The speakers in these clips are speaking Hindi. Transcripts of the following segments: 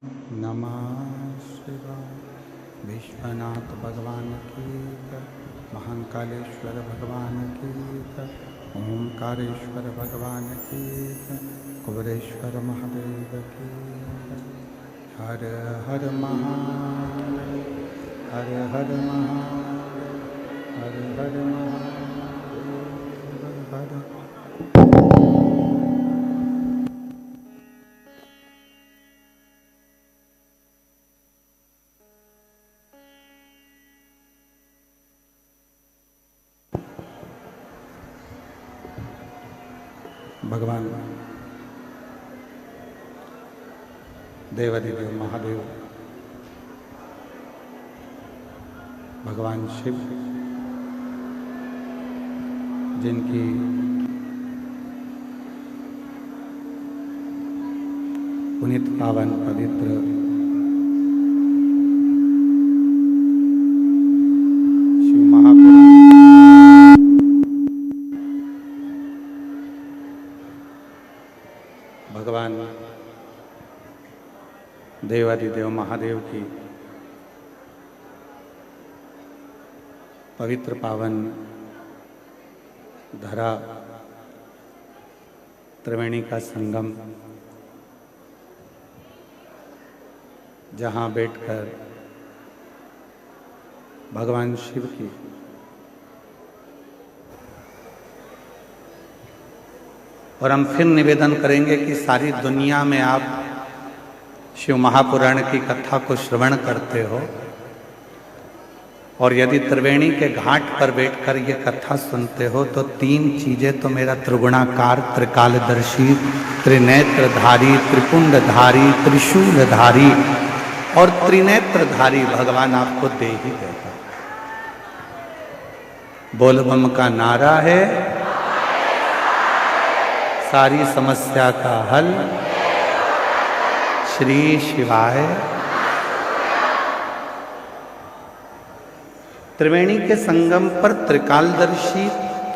नमः शिवाय। विश्वनाथ भगवान की जय, महाकालेश्वर भगवान की जय, ओंकारेश्वर भगवान की जय, कुबेरेश्वर महादेव की जय। हर हर महादेव, हर हर महादेव, हर हर महादेव, हर। भगवान देवाधिदेव महादेव, भगवान शिव, जिनकी पुनीत पावन पवित्र शिव महापुराण भगवान देवाधिदेव महादेव की पवित्र पावन धरा त्रिवेणी का संगम, जहाँ बैठकर भगवान शिव की और हम फिर निवेदन करेंगे कि सारी दुनिया में आप शिव महापुराण की कथा को श्रवण करते हो, और यदि त्रिवेणी के घाट पर बैठकर ये कथा सुनते हो तो तीन चीजें तो मेरा त्रिगुणाकार, त्रिकालदर्शी, त्रिनेत्रधारी, त्रिपुंडधारी, त्रिशूलधारी और त्रिनेत्रधारी भगवान आपको दे ही देगा। बोल बम का नारा है, सारी समस्या का हल श्री शिवाय। त्रिवेणी के संगम पर त्रिकालदर्शी,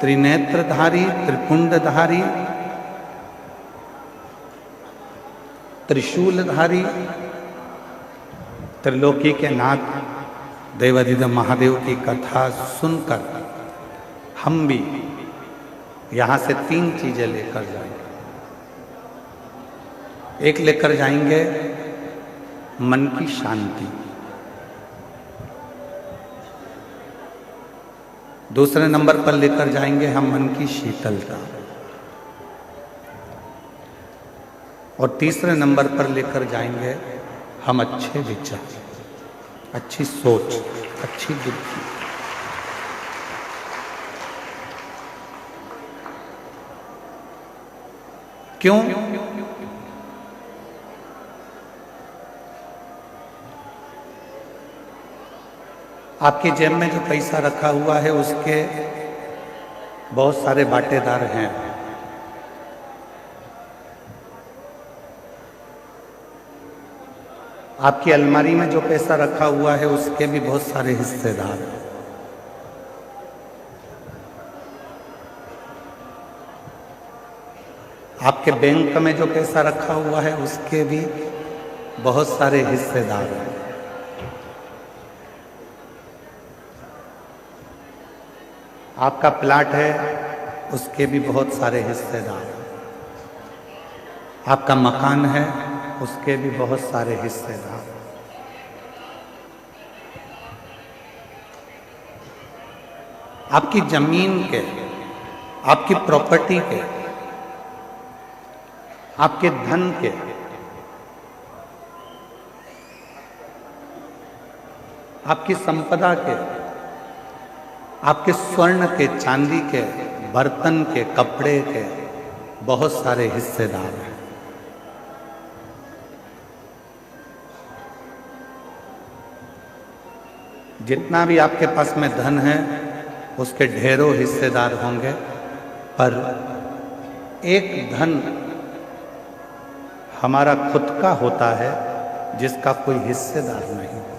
त्रिनेत्रधारी, त्रिपुंडधारी, त्रिशूलधारी, त्रिलोकी के नाथ देवाधिदेव महादेव की कथा सुनकर हम भी यहां से तीन चीजें लेकर जाएंगे। एक लेकर जाएंगे मन की शांति, दूसरे नंबर पर लेकर जाएंगे हम मन की शीतलता, और तीसरे नंबर पर लेकर जाएंगे हम अच्छे विचार, अच्छी सोच, अच्छी बुद्धि। क्यों? आपकी जेब में जो पैसा रखा हुआ है उसके बहुत सारे बाटेदार हैं। आपकी अलमारी में जो पैसा रखा हुआ है उसके भी बहुत सारे हिस्सेदार हैं। आपके बैंक में जो पैसा रखा हुआ है उसके भी बहुत सारे हिस्सेदार हैं। आपका प्लाट है उसके भी बहुत सारे हिस्सेदार हैं। आपका मकान है उसके भी बहुत सारे हिस्सेदार। आपकी जमीन के, आपकी प्रॉपर्टी के, आपके धन के, आपकी संपदा के, आपके स्वर्ण के, चांदी के, बर्तन के, कपड़े के बहुत सारे हिस्सेदार हैं। जितना भी आपके पास में धन है उसके ढेरों हिस्सेदार होंगे, पर एक धन हमारा खुद का होता है जिसका कोई हिस्सेदार नहीं होता।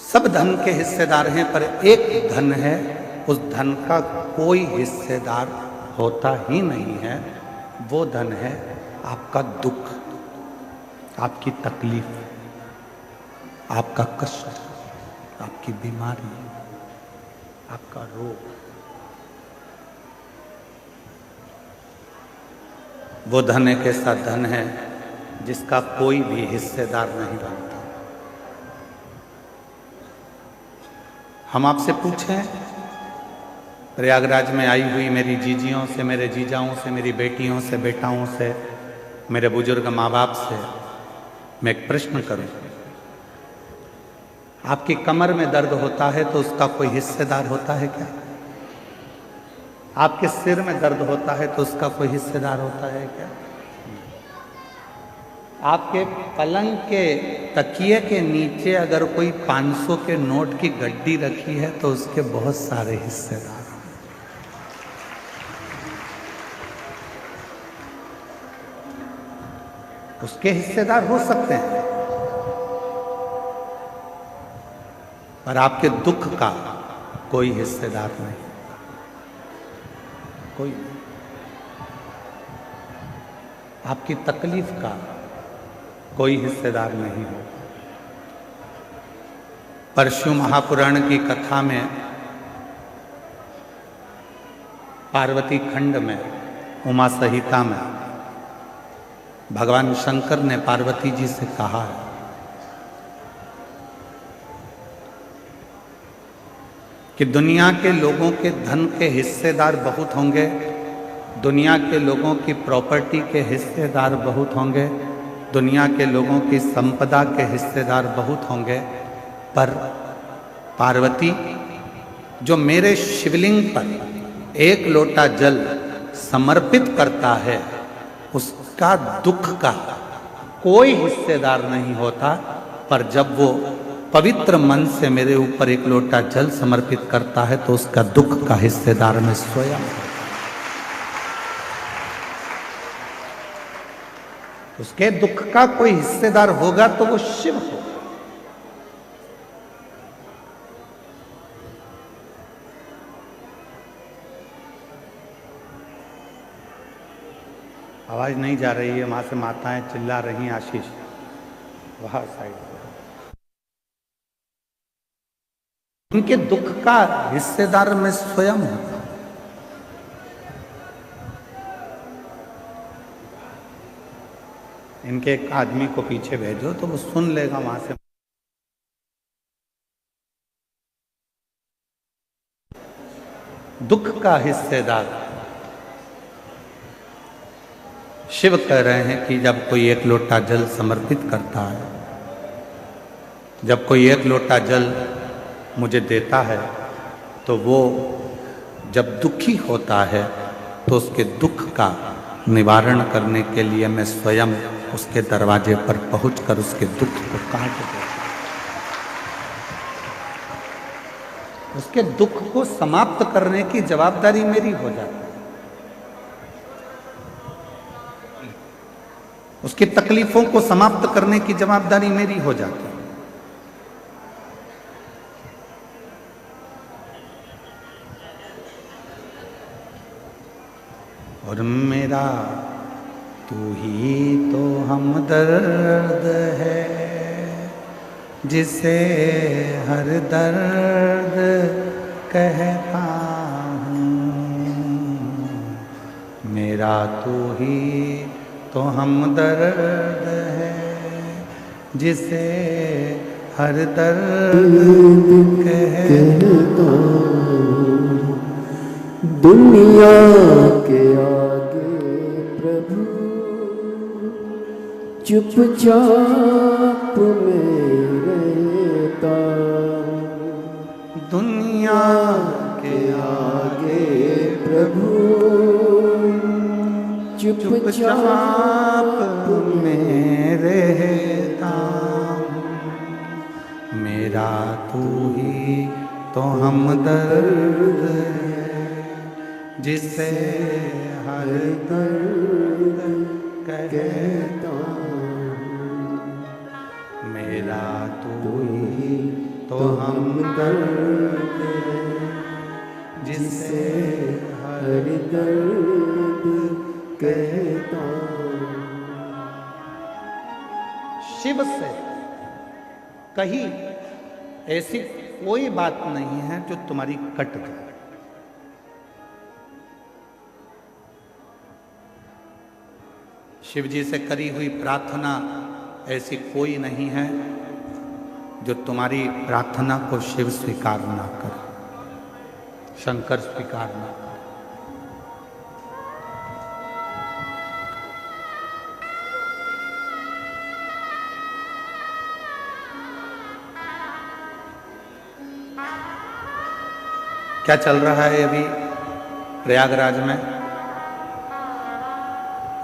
सब धन के हिस्सेदार हैं, पर एक धन है उस धन का कोई हिस्सेदार होता ही नहीं है। वो धन है आपका दुख, आपकी तकलीफ, आपका कष्ट, आपकी बीमारी, आपका रोग। वो धन एक ऐसा धन है जिसका कोई भी हिस्सेदार नहीं बनता। हम आपसे पूछें, प्रयागराज में आई हुई मेरी जीजियों से, मेरे जीजाओं से, मेरी बेटियों से, बेटाओं से, मेरे बुजुर्ग माँ बाप से मैं एक प्रश्न करूं, आपकी कमर में दर्द होता है तो उसका कोई हिस्सेदार होता है क्या? आपके सिर में दर्द होता है तो उसका कोई हिस्सेदार होता है क्या? आपके पलंग के तकिए के नीचे अगर कोई 500 के नोट की गड्डी रखी है तो उसके बहुत सारे हिस्सेदार हैं। उसके हिस्सेदार हो सकते हैं, पर आपके दुख का कोई हिस्सेदार नहीं, कोई नहीं। आपकी तकलीफ का कोई हिस्सेदार नहीं हो। परशु महापुराण की कथा में पार्वती खंड में उमा संहिता में भगवान शंकर ने पार्वती जी से कहा है कि दुनिया के लोगों के धन के हिस्सेदार बहुत होंगे, दुनिया के लोगों की प्रॉपर्टी के हिस्सेदार बहुत होंगे, दुनिया के लोगों की संपदा के हिस्सेदार बहुत होंगे, पर पार्वती जो मेरे शिवलिंग पर एक लोटा जल समर्पित करता है उसका दुख का कोई हिस्सेदार नहीं होता, पर जब वो पवित्र मन से मेरे ऊपर एक लोटा जल समर्पित करता है तो उसका दुख का हिस्सेदार मैं स्वयं। उसके दुख का कोई हिस्सेदार होगा तो वो शिव होगा। आवाज नहीं जा रही है, वहां से माताएं चिल्ला रही हैं, आशीष वहां साइड। उनके दुख का हिस्सेदार मैं स्वयं हूं। इनके एक आदमी को पीछे भेजो तो वो सुन लेगा वहां से। दुख का हिस्सेदार शिव कह रहे हैं कि जब कोई एक लोटा जल समर्पित करता है, जब कोई एक लोटा जल मुझे देता है, तो वो जब दुखी होता है तो उसके दुख का निवारण करने के लिए मैं स्वयं उसके दरवाजे पर पहुंचकर उसके दुख को काट देता हूं। उसके दुख को समाप्त करने की जवाबदारी मेरी हो जाती है। उसकी तकलीफों को समाप्त करने की जवाबदारी मेरी हो जाती है। और मेरा तू ही तो हमदर्द है, जिसे हर दर्द कहता हूँ। मेरा तू ही तो हमदर्द है, जिसे हर दर्द कहता हूँ। दुनिया के आगे प्रभु चुपचाप में रहता। दुनिया के आगे प्रभु चुपचाप में रहता। मेरा तू ही तो हमदर्द है, जिसे हर दर्द कहता हूँ। मेरा तू ही तो हमदर्द है, जिसे हर दर्द कहता शिव से कहीं ऐसी कोई बात नहीं है जो तुम्हारी कट जाए। शिव जी से करी हुई प्रार्थना ऐसी कोई नहीं है जो तुम्हारी प्रार्थना को शिव स्वीकार ना करे, शंकर स्वीकार ना करे। क्या चल रहा है अभी प्रयागराज में?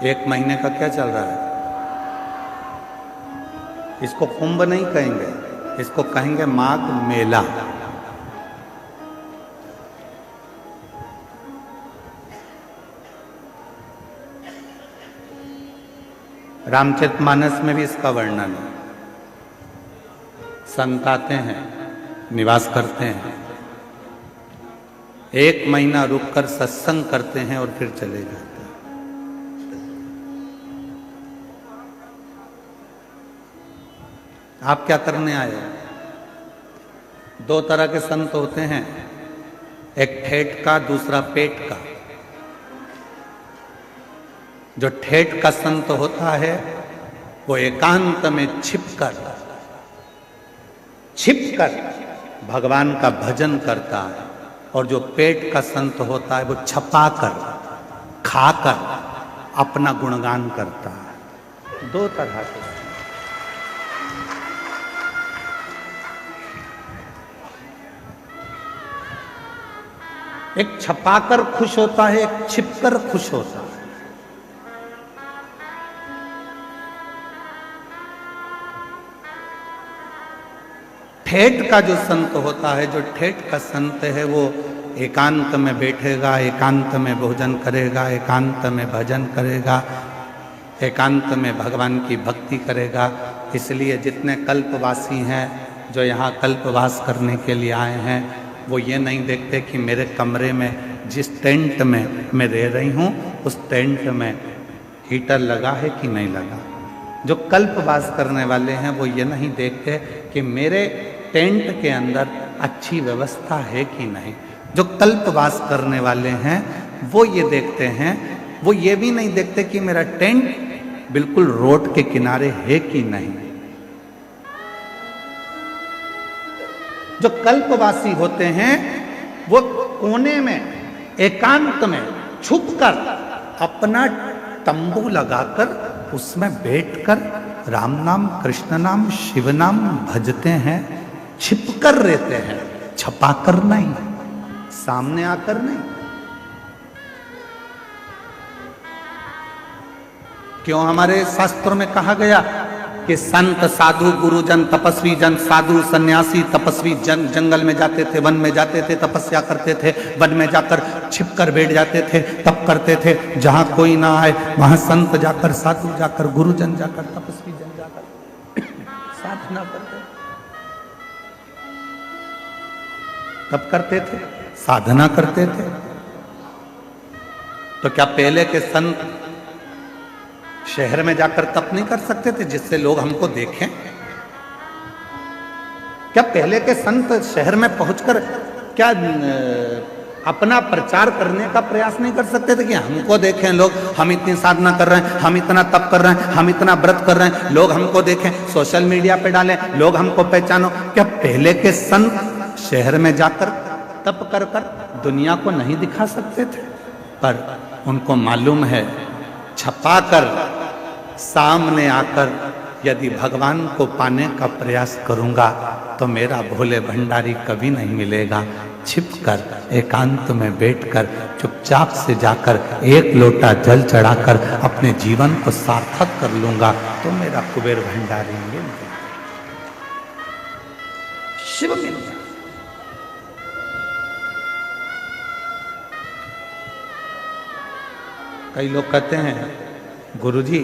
1 महीने का क्या चल रहा है? इसको कुंभ नहीं कहेंगे, इसको कहेंगे माघ मेला। रामचरितमानस में भी इसका वर्णन है। संत आते हैं, निवास करते हैं, 1 महीना रुककर सत्संग करते हैं और फिर चले जाते हैं। आप क्या करने आए हो? 2 तरह के संत होते हैं, एक ठेठ का, दूसरा पेट का। जो ठेठ का संत होता है वो एकांत में छिपकर भगवान का भजन करता है, और जो पेट का संत होता है वो छपाकर खाकर अपना गुणगान करता है। 2 तरह के। एक छपाकर खुश होता है, एक छिपकर खुश होता है। ठेठ का जो संत होता है, जो ठेठ का संत है, वो एकांत में बैठेगा, एकांत में भोजन करेगा, एकांत में भजन करेगा, एकांत में भगवान की भक्ति करेगा। इसलिए जितने कल्पवासी हैं जो यहाँ कल्पवास करने के लिए आए हैं, वो ये नहीं देखते कि मेरे कमरे में, जिस टेंट में मैं रह रही हूँ, उस टेंट में हीटर लगा है कि नहीं लगा। जो कल्पवास करने वाले हैं वो ये नहीं देखते कि मेरे टेंट के अंदर अच्छी व्यवस्था है कि नहीं। जो कल्पवास करने वाले हैं वो ये देखते हैं, वो ये भी नहीं देखते कि मेरा टेंट बिल्कुल रोड के किनारे है कि नहीं। जो कल्पवासी होते हैं वो कोने में, एकांत में छुपकर अपना तंबू लगाकर उसमें बैठकर राम नाम, कृष्ण नाम, शिव नाम भजते हैं, छिपकर रहते हैं, छपाकर नहीं, सामने आकर नहीं। क्यों हमारे शास्त्रों में कहा गया कि संत, साधु, गुरुजन, तपस्वी जन, साधु, सन्यासी, तपस्वी जन जंगल में जाते थे, वन में जाते थे, तपस्या करते थे, वन में जाकर छिपकर बैठ जाते थे, तप करते थे। जहां कोई ना आए वहां संत जाकर, साधु जाकर, गुरुजन जाकर, तपस्वी जन जाकर साधना करते, तप करते थे, साधना करते थे। तो क्या पहले के संत शहर में जाकर तप नहीं कर सकते थे जिससे लोग हमको देखें? क्या पहले के संत शहर में पहुंचकर क्या अपना प्रचार करने का प्रयास नहीं कर सकते थे कि हमको देखें लोग, हम इतनी साधना कर रहे हैं, हम इतना तप कर रहे हैं, हम इतना व्रत कर रहे हैं, लोग हमको देखें, सोशल मीडिया पे डालें, लोग हमको पहचानो? क्या पहले के संत शहर में जाकर तप कर कर दुनिया को नहीं दिखा सकते थे? पर उनको मालूम है, छपाकर सामने आकर यदि भगवान को पाने का प्रयास करूंगा तो मेरा भोले भंडारी कभी नहीं मिलेगा। छिपकर एकांत में बैठकर चुपचाप से जाकर 1 लोटा जल चढ़ाकर अपने जीवन को सार्थक कर लूंगा तो मेरा कुबेर भंडारी मिल जाएगा, शिव मिल जाएगा। कई लोग कहते हैं गुरुजी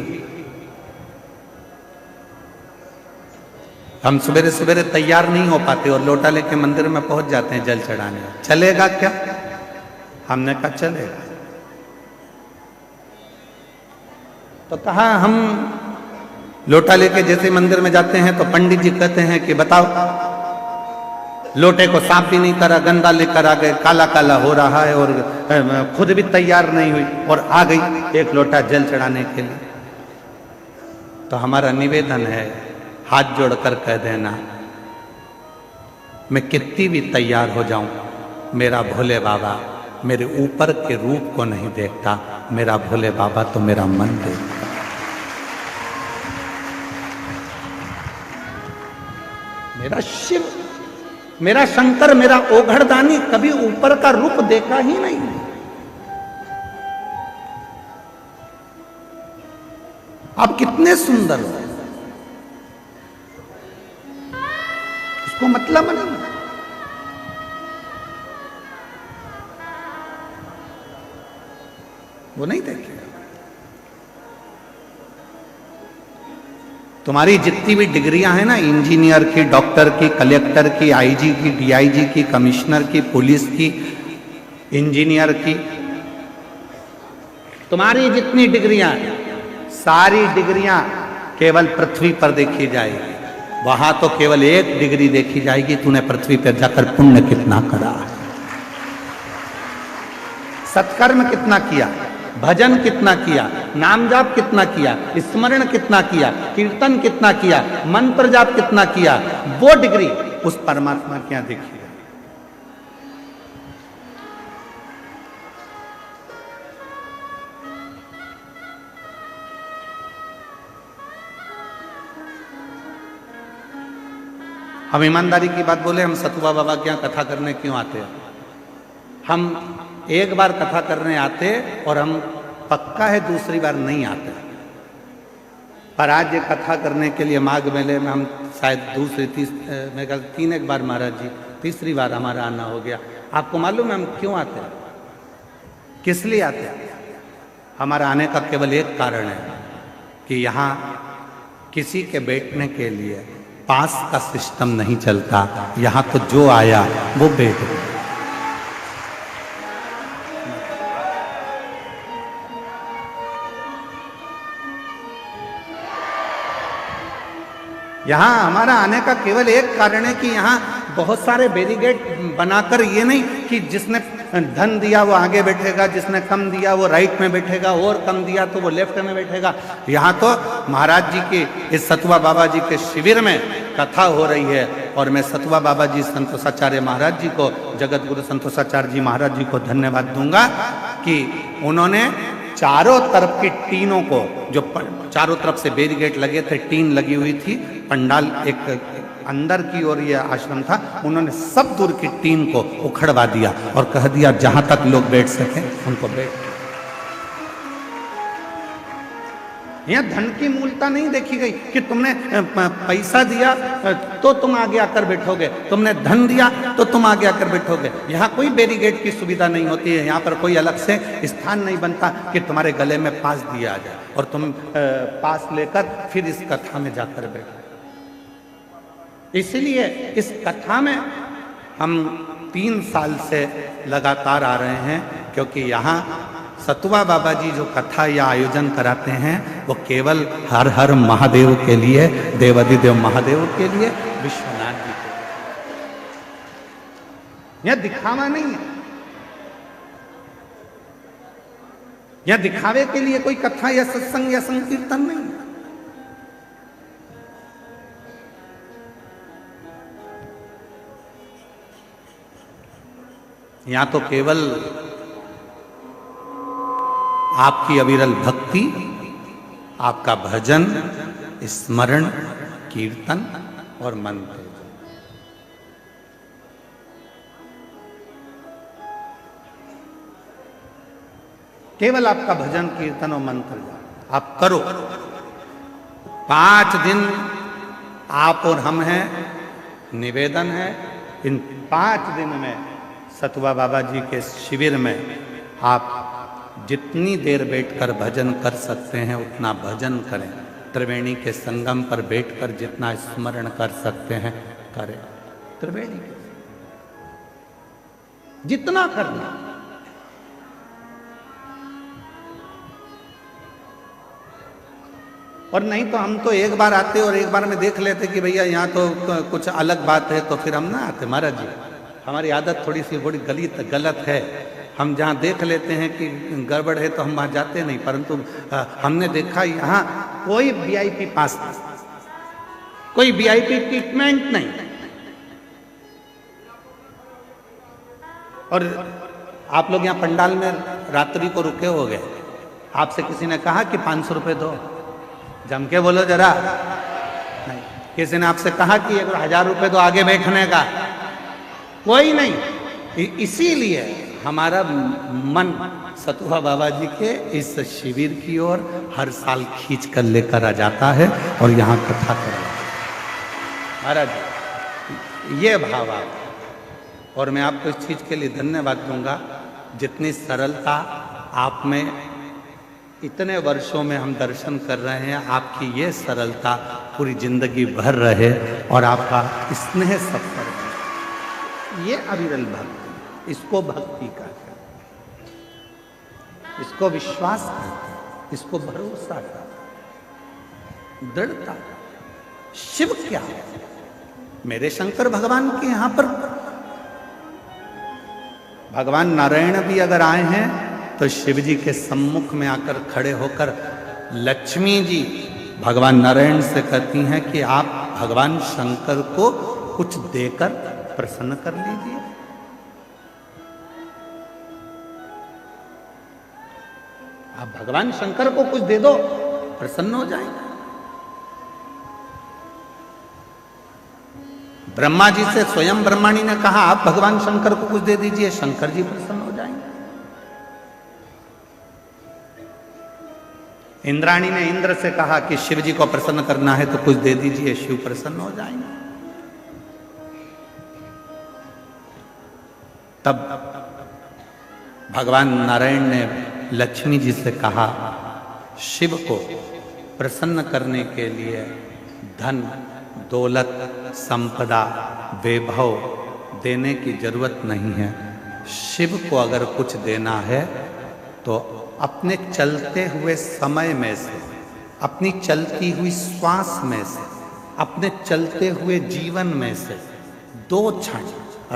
हम सवेरे सवेरे तैयार नहीं हो पाते और लोटा लेके मंदिर में पहुंच जाते हैं जल चढ़ाने। चलेगा क्या? हमने कहा चलेगा। तो कहा हम लोटा लेके जैसे मंदिर में जाते हैं तो पंडित जी कहते हैं कि बताओ, लोटे को साफ भी नहीं करा, गंदा लेकर आ गए, काला काला हो रहा है और खुद भी तैयार नहीं हुई और आ गई एक लोटा जल चढ़ाने के लिए। तो हमारा निवेदन है, हाथ जोड़कर कह देना, मैं कितनी भी तैयार हो जाऊं, मेरा भोले बाबा मेरे ऊपर के रूप को नहीं देखता, मेरा भोले बाबा तो मेरा मन देखता। मेरा शिव, मेरा शंकर, मेरा ओघड़दानी कभी ऊपर का रूप देखा ही नहीं। आप कितने सुंदर हो, उसको मतलब नहीं। वो नहीं देखेगा। तुम्हारी जितनी भी डिग्रियां हैं ना, इंजीनियर की, डॉक्टर की, कलेक्टर की, आईजी की, डीआईजी की, कमिश्नर की, पुलिस की, इंजीनियर की, तुम्हारी जितनी डिग्रियां, सारी डिग्रियां केवल पृथ्वी पर देखी जाएगी। वहां तो केवल एक डिग्री देखी जाएगी, तूने पृथ्वी पर जाकर पुण्य कितना करा है, सत्कर्म कितना किया, भजन कितना किया, नाम जाप कितना किया, स्मरण कितना किया, कीर्तन कितना किया, मंत्र जाप कितना किया, वो डिग्री उस परमात्मा के यहां देखी। हम ईमानदारी की बात बोले, हम सतुआ बाबा के यहाँ कथा करने क्यों आते हैं? हम एक बार कथा करने आते और हम पक्का है दूसरी बार नहीं आते। पर आज ये कथा करने के लिए माघ मेले में हम शायद दूसरी मैं कहता 3 एक बार महाराज जी, तीसरी बार हमारा आना हो गया। आपको मालूम है हम क्यों आते हैं, किस लिए आते हैं? हमारा आने का केवल एक कारण है कि यहाँ किसी के बैठने के लिए पास का सिस्टम नहीं चलता। यहाँ तो जो आया वो बैठ गया। यहाँ हमारा आने का केवल एक कारण है कि यहाँ बहुत सारे बैरिकेड बनाकर, ये नहीं कि जिसने धन दिया वो आगे बैठेगा, जिसने कम दिया वो राइट में बैठेगा, और कम दिया तो वो लेफ्ट में बैठेगा। यहाँ तो महाराज जी के इस सतुआ बाबा जी के शिविर में कथा हो रही है और मैं सतुआ बाबा जी संतोषाचार्य महाराज जी को, जगत गुरु संतोषाचार्य जी महाराज जी को धन्यवाद दूंगा कि उन्होंने चारों तरफ की टीनों को, जो चारों तरफ से बैरिकेड लगे थे, टीन लगी हुई थी, पंडाल एक अंदर की ओर ये आश्रम था, उन्होंने सब दूर की टीन को उखड़वा दिया और कह दिया जहां तक लोग बैठ सके उनको बैठ। यहाँ धन की मूलता नहीं देखी गई कि तुमने पैसा दिया तो तुम आगे आकर बैठोगे, तुमने धन दिया तो तुम आगे आकर बैठोगे। यहाँ कोई बैरिकेड की सुविधा नहीं होती है। यहाँ पर कोई अलग से स्थान नहीं बनता कि तुम्हारे गले में पास दिया जाए और तुम पास लेकर फिर इस कथा में जाकर बैठो। इसलिए इस कथा में हम 3 साल से लगातार आ रहे हैं, क्योंकि यहाँ सतुआ बाबा जी जो कथा या आयोजन कराते हैं वो केवल हर हर महादेव के लिए, देवादिदेव महादेव के लिए, विश्वनाथ जी के लिए। यह दिखावा नहीं है, यह दिखावे के लिए कोई कथा या सत्संग या संकीर्तन नहीं है। यहां तो केवल आपकी अविरल भक्ति, आपका भजन, स्मरण, कीर्तन और मंत्र, केवल आपका भजन, कीर्तन और मंत्र आप करो। 5 दिन आप और हम हैं, निवेदन है इन 5 दिन में सतुआ बाबा जी के शिविर में आप जितनी देर बैठकर भजन कर सकते हैं उतना भजन करें। त्रिवेणी के संगम पर बैठकर जितना स्मरण कर सकते हैं करें। त्रिवेणी के जितना करना, और नहीं तो हम तो एक बार आते और एक बार में देख लेते कि भैया यहाँ तो कुछ अलग बात है, तो फिर हम ना आते। महाराज जी, हमारी आदत थोड़ी सी बड़ी गलत है। हम जहाँ देख लेते हैं कि गड़बड़ है तो हम वहाँ जाते नहीं, परंतु हमने देखा यहाँ कोई वीआईपी पास नहीं, कोई वीआईपी ट्रीटमेंट नहीं। और आप लोग यहाँ पंडाल में रात्रि को रुके हो गए, आपसे किसी ने कहा कि 500 रुपये दो? जम के बोलो जरा। नहीं। किसी ने आपसे कहा कि 1000 रुपये दो आगे बैठने का? कोई नहीं। इसीलिए हमारा मन सतुआ बाबा जी के इस शिविर की ओर हर साल खींच कर लेकर आ जाता है और यहाँ कथा कर। महाराज ये भाव आप, और मैं आपको इस चीज के लिए धन्यवाद दूंगा, जितनी सरलता आप में इतने वर्षों में हम दर्शन कर रहे हैं, आपकी ये सरलता पूरी जिंदगी भर रहे और आपका स्नेह सफर है। ये अविरल भक्ति, इसको भक्ति कहते हैं, इसको विश्वास कहते हैं, इसको भरोसा कहते हैं, दृढ़ता। शिव क्या है? मेरे शंकर भगवान के यहां पर भगवान नारायण भी अगर आए हैं तो शिव जी के सम्मुख में आकर खड़े होकर लक्ष्मी जी भगवान नारायण से कहती हैं कि आप भगवान शंकर को कुछ देकर प्रसन्न कर लीजिए। आप भगवान शंकर को कुछ दे दो, प्रसन्न हो जाएंगे। ब्रह्मा जी से स्वयं ब्रह्माणी ने कहा आप भगवान शंकर को कुछ दे दीजिए, शंकर जी प्रसन्न हो जाएंगे। इंद्राणी ने इंद्र से कहा कि शिव जी को प्रसन्न करना है तो कुछ दे दीजिए, शिव प्रसन्न हो जाएंगे। तब भगवान नारायण ने लक्ष्मी जी से कहा शिव को प्रसन्न करने के लिए धन दौलत संपदा वैभव देने की जरूरत नहीं है। शिव को अगर कुछ देना है तो अपने चलते हुए समय में से, अपनी चलती हुई श्वास में से, अपने चलते हुए जीवन में से 2 क्षण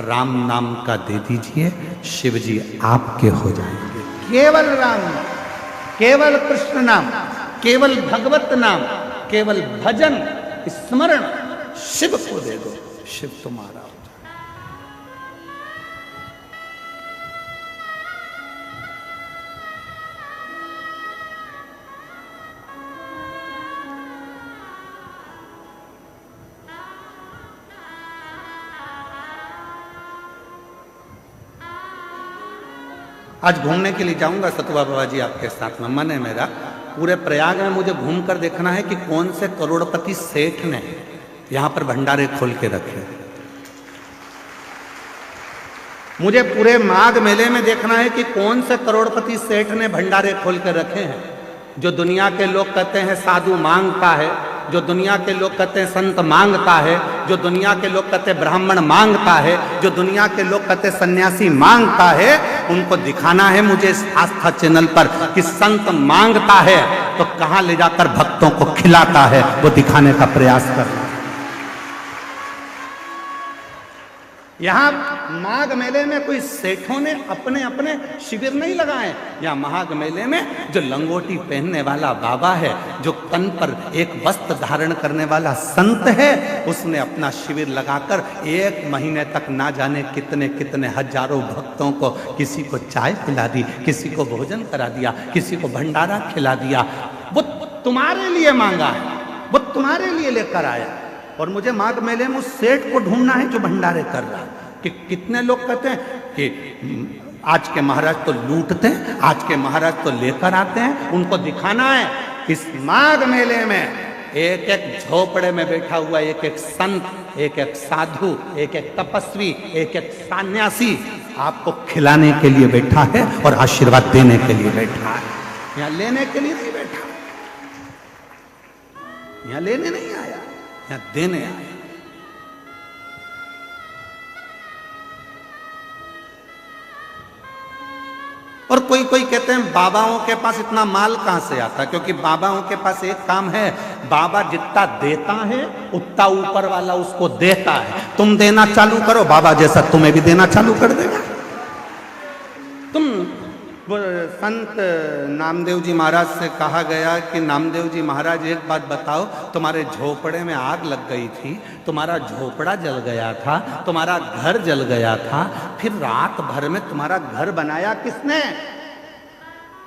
राम नाम का दे दीजिए, शिव जी आपके हो जाएंगे। केवल राम नाम, केवल कृष्ण नाम, केवल भगवत नाम, केवल भजन स्मरण शिव को दे दो, शिव तुम्हारा हो जाए। आज घूमने के लिए जाऊंगा सतुआ बाबा जी आपके साथ में, मन है मेरा। पूरे प्रयाग में मुझे घूमकर देखना है कि कौन से करोड़पति सेठ ने यहां पर भंडारे खोल के रखे। मुझे पूरे माघ मेले में देखना है कि कौन से करोड़पति सेठ ने भंडारे खोल के रखे हैं। जो दुनिया के लोग कहते हैं साधु मांगता है, जो दुनिया के लोग कहते हैं संत मांगता है, जो दुनिया के लोग कहते हैं ब्राह्मण मांगता है, जो दुनिया के लोग कहते हैं सन्यासी मांगता है, उनको दिखाना है मुझे इस आस्था चैनल पर कि संत मांगता है तो कहां ले जाकर भक्तों को खिलाता है, वो दिखाने का प्रयास करना। यहां माघ मेले में कोई सेठों ने अपने अपने शिविर नहीं लगाए। यहां माघ मेले में जो लंगोटी पहनने वाला बाबा है, जो तन पर एक वस्त्र धारण करने वाला संत है, उसने अपना शिविर लगाकर 1 महीने तक ना जाने कितने कितने हजारों भक्तों को, किसी को चाय पिला दी, किसी को भोजन करा दिया, किसी को भंडारा खिला दिया। वो तुम्हारे लिए मांगा है, वो तुम्हारे लिए लेकर आया। और मुझे माघ मेले में उस सेठ को ढूंढना है जो भंडारे कर रहा है। कि कितने लोग कहते हैं कि आज के महाराज तो लूटते हैं, आज के महाराज तो लेकर आते हैं, उनको दिखाना है। इस माघ मेले में एक एक झोपड़े में बैठा हुआ एक एक संत, एक एक साधु, एक एक तपस्वी, एक एक सन्यासी आपको खिलाने के लिए बैठा है और आशीर्वाद देने के लिए बैठा है। यहाँ लेने के लिए नहीं बैठा, यहाँ लेने नहीं आया, यहाँ देने आया। और कोई कोई कहते हैं बाबाओं के पास इतना माल कहां से आता है, क्योंकि बाबाओं के पास एक काम है, बाबा जितना देता है उतना ऊपर वाला उसको देता है। तुम देना चालू करो, बाबा जैसा तुम्हें भी देना चालू कर देगा। तुम संत नामदेव जी महाराज से कहा गया कि नामदेव जी महाराज एक बात बताओ, तुम्हारे झोपड़े में आग लग गई थी, तुम्हारा झोपड़ा जल गया था, तुम्हारा घर जल गया था, फिर रात भर में तुम्हारा घर बनाया किसने?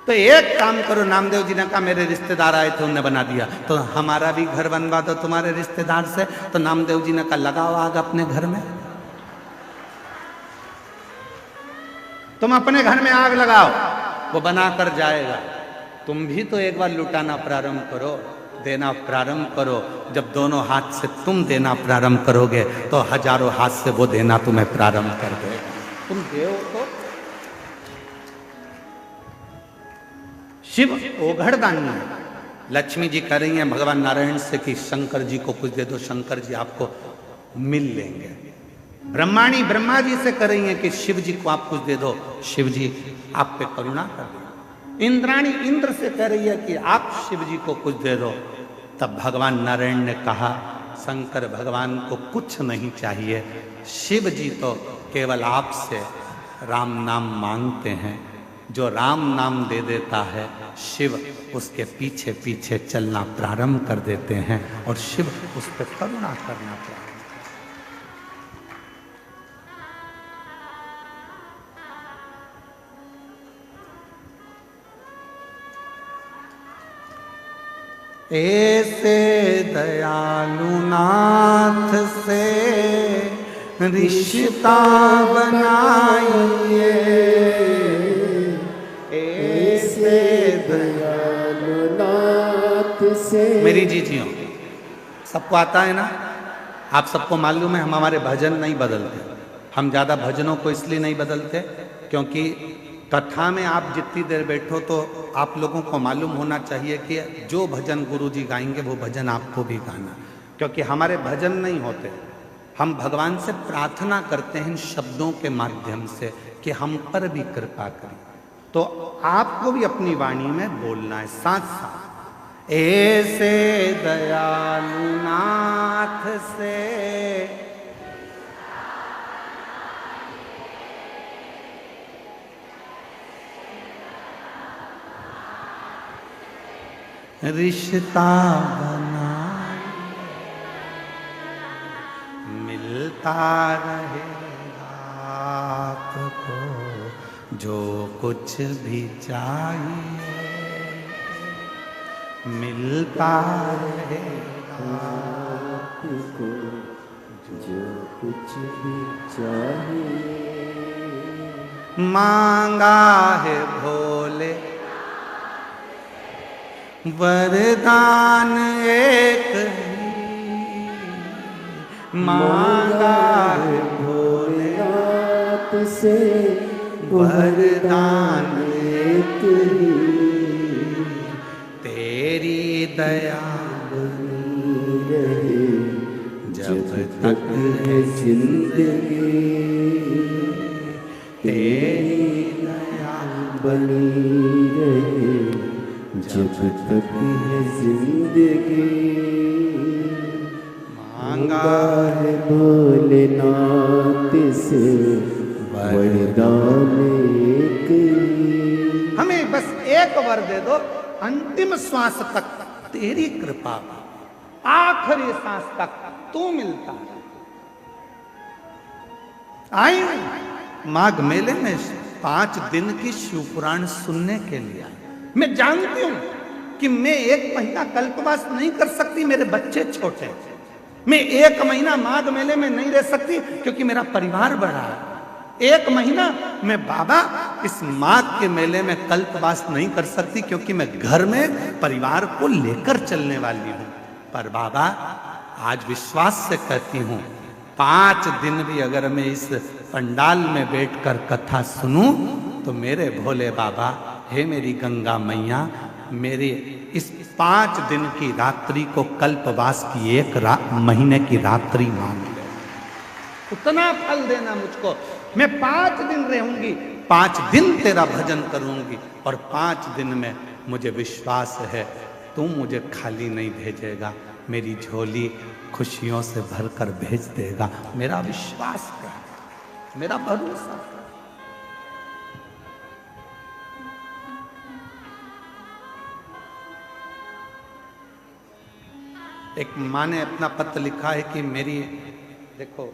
तो एक काम करो, नामदेव जी ने कहा मेरे रिश्तेदार आए थे उन्होंने बना दिया, तो हमारा भी घर बनवा दो तुम्हारे रिश्तेदार से। तो नामदेव जी ने कहा लगाओ आग अपने घर में, तुम अपने घर में आग लगाओ, वो बना कर जाएगा। तुम भी तो एक बार लुटाना प्रारंभ करो, देना प्रारंभ करो। जब दोनों हाथ से तुम देना प्रारंभ करोगे तो हजारों हाथ से वो देना तुम्हें प्रारंभ कर देगा। तुम देव तो शिव ओघड़दानी है। लक्ष्मी जी कह रही हैं भगवान नारायण से कि शंकर जी को कुछ दे दो, शंकर जी आपको मिल लेंगे। ब्रह्माणी ब्रह्मा जी से कर रही हैं कि शिव जी को आप कुछ दे दो, शिव जी आप पे करुणा कर दो। इंद्राणी इंद्र से कह रही है कि आप शिव जी को कुछ दे दो। तब भगवान नारायण ने कहा शंकर भगवान को कुछ नहीं चाहिए, शिव जी तो केवल आपसे राम नाम मांगते हैं। जो राम नाम दे देता है शिव उसके पीछे पीछे चलना प्रारंभ कर देते हैं और शिव उस पर करुणा करना प्रारंभ। ऐसे दयालु नाथ से रिश्ता बनाइए, ऐसे दयालु नाथ से। मेरी जीजियों सबको आता है ना, आप सबको मालूम है हम हमारे भजन नहीं बदलते। हम ज़्यादा भजनों को इसलिए नहीं बदलते क्योंकि कथा में आप जितनी देर बैठो तो आप लोगों को मालूम होना चाहिए कि जो भजन गुरु जी गाएंगे वो भजन आपको भी गाना, क्योंकि हमारे भजन नहीं होते। हम भगवान से प्रार्थना करते हैं इन शब्दों के माध्यम से कि हम पर भी कृपा करें। तो आपको भी अपनी वाणी में बोलना है साथ साथ, ऐसे दयालु नाथ से रिश्ता बनाए, मिलता रहेगा आपको जो कुछ भी चाहिए, मिलता रहेगा आपको जो कुछ भी चाहिए। मांगा है भोले वरदान एक ही, मांगा है भोलेनाथ से वरदान एक ही। तेरी दया बनी रहे जब तक है जिंदगी, तेरी दया बनी रहे जब तक है जिंदगी। मांगा है भोलेनाथ से वरदान एक ही। हमें बस एक वर दे दो, अंतिम श्वास तक तेरी कृपा, आखिरी सांस तक तू मिलता है। आई माघ मेले में 5 दिन की शिवपुराण सुनने के लिए आई। मैं जानती हूं कि मैं 1 महीना कल्पवास नहीं कर सकती, मेरे बच्चे छोटे हैं। मैं 1 महीना माघ मेले में नहीं रह सकती क्योंकि मेरा परिवार बड़ा है। 1 महीना मैं बाबा इस माघ के मेले में कल्पवास नहीं कर सकती क्योंकि मैं घर में परिवार को लेकर चलने वाली हूं। पर बाबा आज विश्वास से कहती हूं 5 दिन भी अगर मैं इस पंडाल में बैठकर कथा सुनूं तो मेरे भोले बाबा, हे मेरी गंगा मैया, मेरे इस 5 दिन की रात्रि को कल्पवास की 1 महीने की रात्रि मान ले, उतना फल देना मुझको। मैं 5 दिन रहूंगी, 5 दिन तेरा भजन करूंगी और 5 दिन में मुझे विश्वास है तू मुझे खाली नहीं भेजेगा, मेरी झोली खुशियों से भरकर भेज देगा। मेरा विश्वास है, मेरा भरोसा है। एक माँ ने अपना पत्र लिखा है कि मेरी, देखो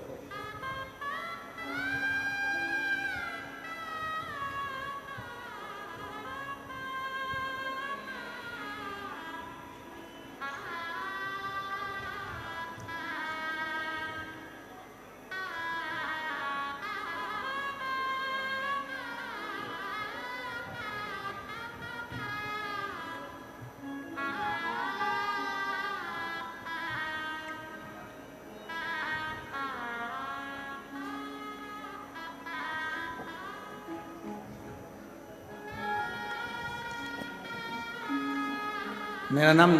मेरा नाम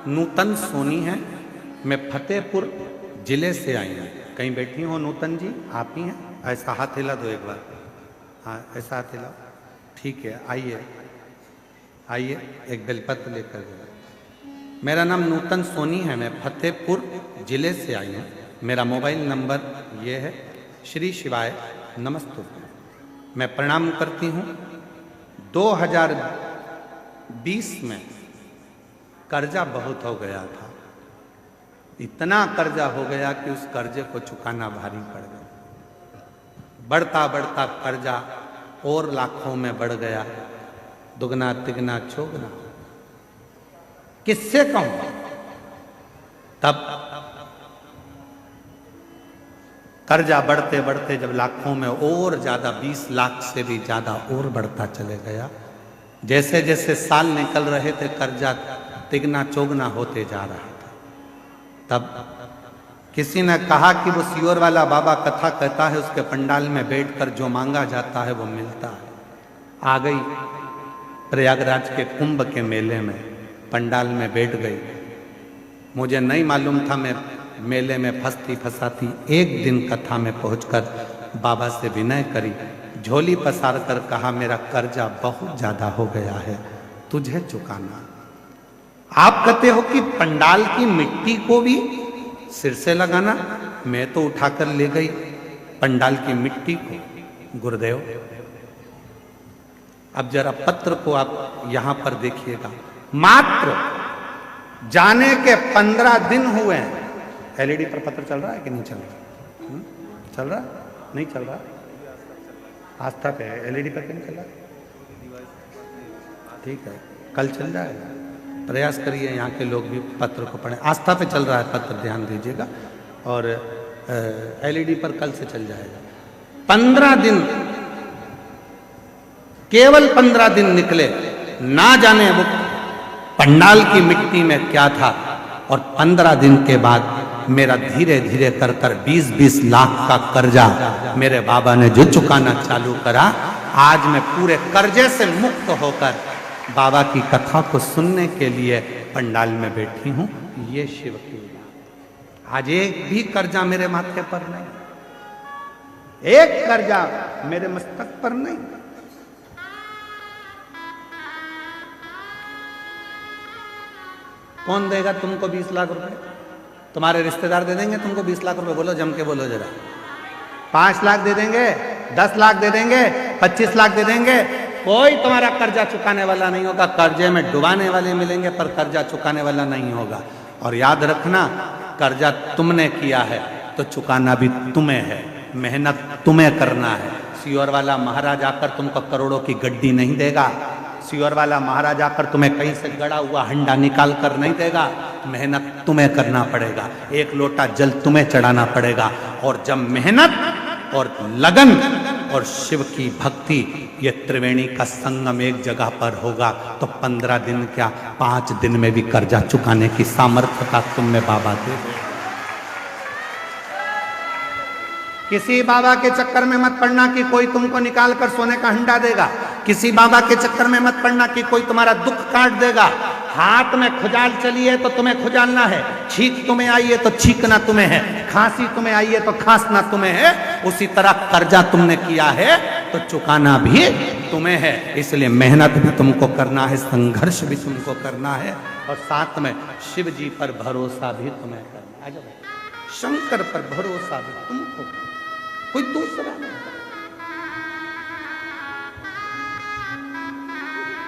नूतन सोनी है, मैं फतेहपुर जिले से आई हूँ। कहीं बैठी हो नूतन जी, आप ही हैं? ऐसा हाथ हिला दो एक बार, हाँ ऐसा हाथ हिलाओ, ठीक है। आइए आइए, एक बेलपत्र लेकर जाओ। मेरा नाम नूतन सोनी है, मैं फतेहपुर जिले से आई हूँ। मेरा मोबाइल नंबर ये है। श्री शिवाय नमस्तु। मैं प्रणाम करती हूँ। 2020 में कर्जा बहुत हो गया था, इतना कर्जा हो गया कि उस कर्जे को चुकाना भारी पड़ गया। बढ़ता बढ़ता कर्जा और लाखों में बढ़ गया, दुगना तिगना चौगना, किससे कहूं। तब कर्जा बढ़ते बढ़ते जब लाखों में और ज्यादा, 20 लाख से भी ज्यादा और बढ़ता चले गया। जैसे जैसे साल निकल रहे थे कर्जा तिगना चौगना होते जा रहा था। तब किसी ने कहा कि वो सियोर वाला बाबा कथा कहता है, उसके पंडाल में बैठकर जो मांगा जाता है वो मिलता है। आ गई प्रयागराज के कुंभ के मेले में, पंडाल में बैठ गई। मुझे नहीं मालूम था, मैं मेले में फंसती फंसाती एक दिन कथा में पहुंचकर बाबा से विनय करी, झोली पसार कर कहा मेरा कर्जा बहुत ज्यादा हो गया है, तुझे चुकाना। आप कहते हो कि पंडाल की मिट्टी को भी सिर से लगाना, मैं तो उठाकर ले गई पंडाल की मिट्टी को। गुरुदेव, अब जरा पत्र को आप यहां पर देखिएगा, मात्र जाने के 15 दिन हुए हैं। एलईडी पर पत्र चल रहा है कि नहीं चल रहा? चल रहा? नहीं चल रहा? आस्था पे है, एलईडी पर क्यों चल रहा? ठीक है, कल चल जाएगा। प्रयास करिए यहाँ के लोग भी पत्र को पढ़ें। आस्था पे चल रहा है पत्र, ध्यान दीजिएगा, और एलईडी पर कल से चल जाएगा। 15 दिन, केवल 15 दिन निकले, ना जाने वो पंडाल की मिट्टी में क्या था। और 15 दिन के बाद मेरा धीरे धीरे कर कर 20-20 लाख का कर्जा मेरे बाबा ने जो चुकाना चालू करा, आज मैं पूरे कर्जे से मुक्त होकर बाबा की कथा को सुनने के लिए पंडाल में बैठी हूं। ये शिव की लीला। आज एक भी कर्जा मेरे माथे पर नहीं, एक कर्जा मेरे मस्तक पर नहीं। कौन देगा तुमको 20 लाख रुपए? तुम्हारे रिश्तेदार दे देंगे तुमको 20 लाख रुपए? बोलो, जम के बोलो जरा। 5 लाख दे देंगे, 10 लाख दे देंगे, 25 लाख दे देंगे, कोई तुम्हारा कर्जा चुकाने वाला नहीं होगा। कर्जे में डुबाने वाले मिलेंगे पर कर्जा चुकाने वाला नहीं होगा। और याद रखना, कर्जा तुमने किया है तो चुकाना भी तुम्हें है, मेहनत तुम्हें करना है। सियोर वाला महाराज आकर तुमको करोड़ों की गड्डी नहीं देगा, सियोर वाला महाराज आकर तुम्हें कहीं से गड़ा हुआ हंडा निकाल कर नहीं देगा। मेहनत तुम्हें करना पड़ेगा, एक लोटा जल तुम्हें चढ़ाना पड़ेगा। और जब मेहनत और लगन और शिव की भक्ति, ये त्रिवेणी का संगम एक जगह पर होगा तो 15 दिन क्या 5 दिन में भी कर्जा चुकाने की सामर्थ्यता तुम में बाबा दे। किसी बाबा के चक्कर में मत पड़ना कि कोई तुमको निकाल कर सोने का हंडा देगा। किसी बाबा के चक्कर में मत पड़ना कि कोई तुम्हारा दुख काट देगा। हाथ में खुजाल चली है तो तुम्हें खुजालना है, छींक तुम्हें आई है तो छींकना तुम्हें है, खांसी तुम्हें आई है तो खांसना तुम्हें है। उसी तरह कर्जा तुमने किया है तो चुकाना भी तुम्हें है। इसलिए मेहनत भी तुमको करना है, संघर्ष भी तुमको करना है, और साथ में शिव जी पर भरोसा भी तुम्हें करना है। शंकर पर भरोसा भी तुमको, कोई दूसरा नहीं।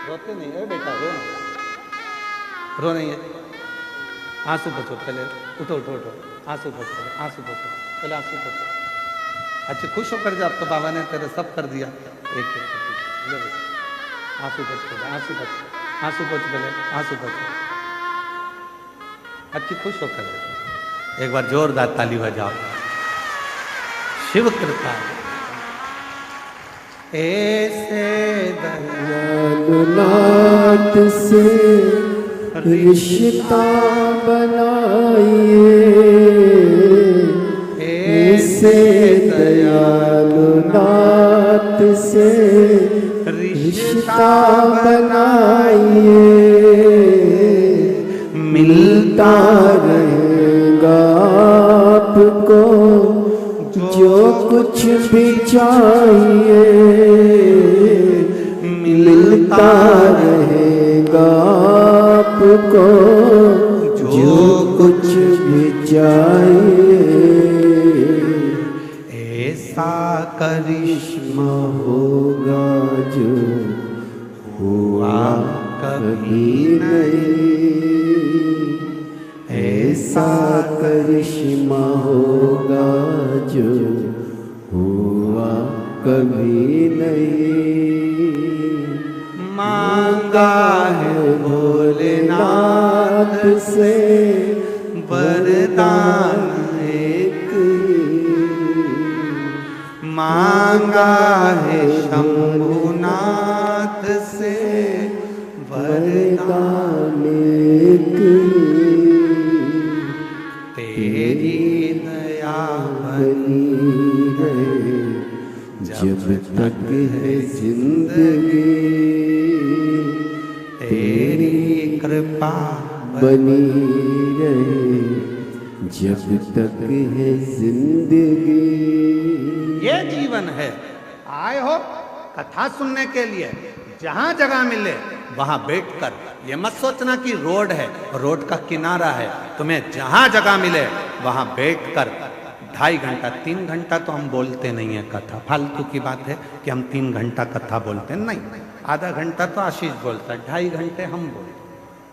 रोते नहीं है बेटा, रो नहीं है। आंसू बचो पहले, उठो उठो उठो, आंसू बचो, आंसू बचो पहले, आंसू बचो। अच्छा खुश होकर जा, अब तो बाबा ने तेरे सब कर दिया। एक आंसू बच, आंसू बच, आंसू बच पहले, आंसू बचो। अच्छी खुश होकर जा, एक बार जोरदार ताली बजाओ। शिव कृपा ऐसे दयालुनाथ से रिश्ता बनाइए, ऐसे दयालुनाथ से रिश्ता बनाइए, मिलता रहेगा आपको जो कुछ भी चाहिए, मिलता रहेगा आपको जो कुछ भी चाहिए। ऐसा करिश्मा होगा जो हुआ कभी नहीं, ऐसा करिश्मा होगा जो हुआ कभी नहीं। मांगा है भोलेनाथ से वरदान एक ही, मांगा है शंभुनाथ से वरदान एक ही, तेरी दया बनी रहे जब तक है जिंदगी, तेरी कृपा बनी रहे जब तक है जिंदगी। ये जीवन है। आए हो कथा सुनने के लिए, जहां जगह मिले वहां बैठकर, ये मत सोचना कि रोड है, रोड का किनारा है, तुम्हें जहां जगह मिले वहां बैठकर 2.5 घंटा 3 घंटा तो हम बोलते नहीं है कथा, फालतू की बात है कि हम 3 घंटा कथा बोलते नहीं, आधा घंटा तो आशीष बोलता है, 2.5 घंटे हम बोलते,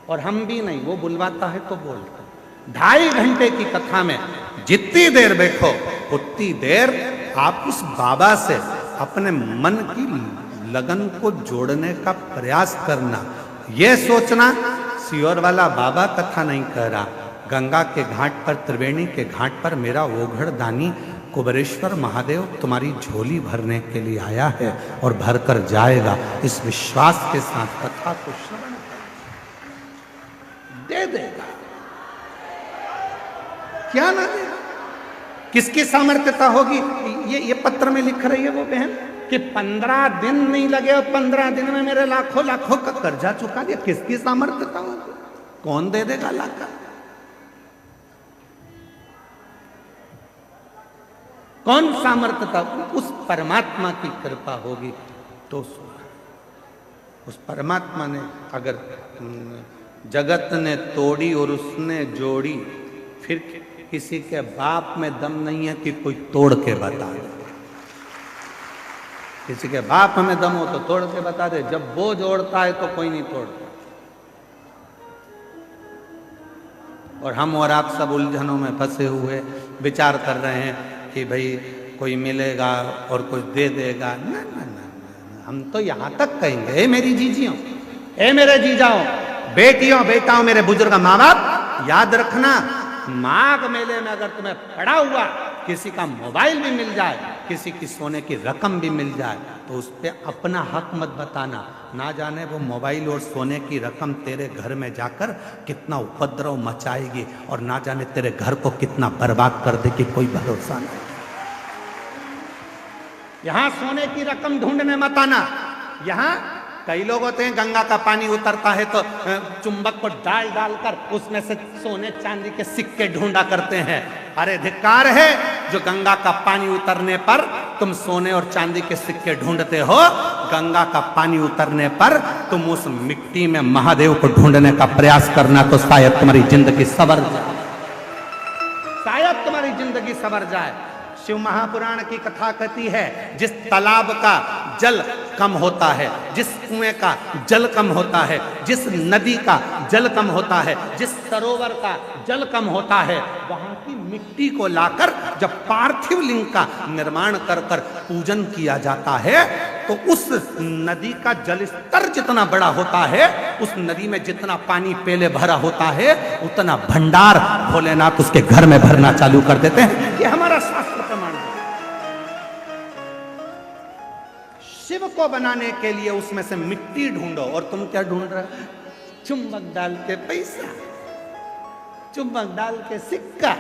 और हम भी नहीं, वो बुलवाता है तो बोलते। 2.5 घंटे की कथा में जितनी देर बैठो उतनी देर आप उस बाबा से अपने मन की लगन को जोड़ने का प्रयास करना। ये सोचना सियोर वाला बाबा कथा नहीं कह रहा, गंगा के घाट पर, त्रिवेणी के घाट पर मेरा ओघड़ दानी कुबेरेश्वर महादेव तुम्हारी झोली भरने के लिए आया है और भर कर जाएगा। इस विश्वास के साथ कथा को श्रवण दे देगा, क्या ना देगा। किसकी सामर्थ्यता होगी? ये पत्र में लिख रही है वो बहन कि 15 दिन नहीं लगे और 15 दिन में मेरे लाखों लाखों का कर्जा चुका दिया। किसकी सामर्थ्यता होगी? कौन दे देगा लाख? कौन सामर्थ्यता? उस परमात्मा की कृपा होगी। तो उस परमात्मा ने अगर जगत ने तोड़ी और उसने जोड़ी, फिर किसी के बाप में दम नहीं है कि कोई तोड़ के बता दे। किसी के बाप में दम हो तो तोड़ के बता दे, जब वो जोड़ता है तो कोई नहीं तोड़ता। और हम और आप सब उलझनों में फंसे हुए विचार कर रहे हैं कि भाई कोई मिलेगा और कुछ दे देगा। ना ना ना, हम तो यहां तक कहेंगे, ए मेरी जीजियों, ए मेरे जीजाओं, बेटियों, बेटाओं, मेरे बुजुर्ग माँ बाप, याद रखना, माघ मेले में अगर तुम्हें पड़ा हुआ किसी का मोबाइल भी मिल जाए, किसी की सोने की रकम भी मिल जाए, तो उस पर अपना हक मत बताना। ना जाने वो मोबाइल और सोने की रकम तेरे घर में जाकर कितना उपद्रव मचाएगी और ना जाने तेरे घर को कितना बर्बाद कर देगी, कोई भरोसा नहीं। यहां सोने की रकम ढूंढने मत आना। यहां कई लोग होते हैं, गंगा का पानी उतरता है तो चुंबक को डाल डालकर उसमें से सोने चांदी के सिक्के ढूंढा करते हैं। अरे धिक्कार है जो गंगा का पानी उतरने पर तुम सोने और चांदी के सिक्के ढूंढते हो, गंगा का पानी उतरने पर तुम उस मिट्टी में महादेव को ढूंढने का प्रयास करना, तो शायद तुम्हारी जिंदगी सवर जाए, शायद तुम्हारी जिंदगी सवर जाए। शिव महापुराण की कथा कहती है, जिस तालाब का जल कम होता है, जिस कुएं का जल कम होता है, जिस नदी का जल कम होता है, जिस सरोवर का जल कम होता है, वहां की मिट्टी को लाकर जब पार्थिव लिंग का निर्माण कर कर पूजन किया जाता है, तो उस नदी का जल स्तर जितना बड़ा होता है, उस नदी में जितना पानी पहले भरा होता है, उतना भंडार भोलेनाथ उसके घर में भरना चालू कर देते हैं। ये हमारा शास्त्र प्रमाण है। शिव को बनाने के लिए उसमें से मिट्टी ढूंढो, और तुम क्या ढूंढ रहे हो? चुंबक डाल के पैसा, चुंबक डाल के सिक्का,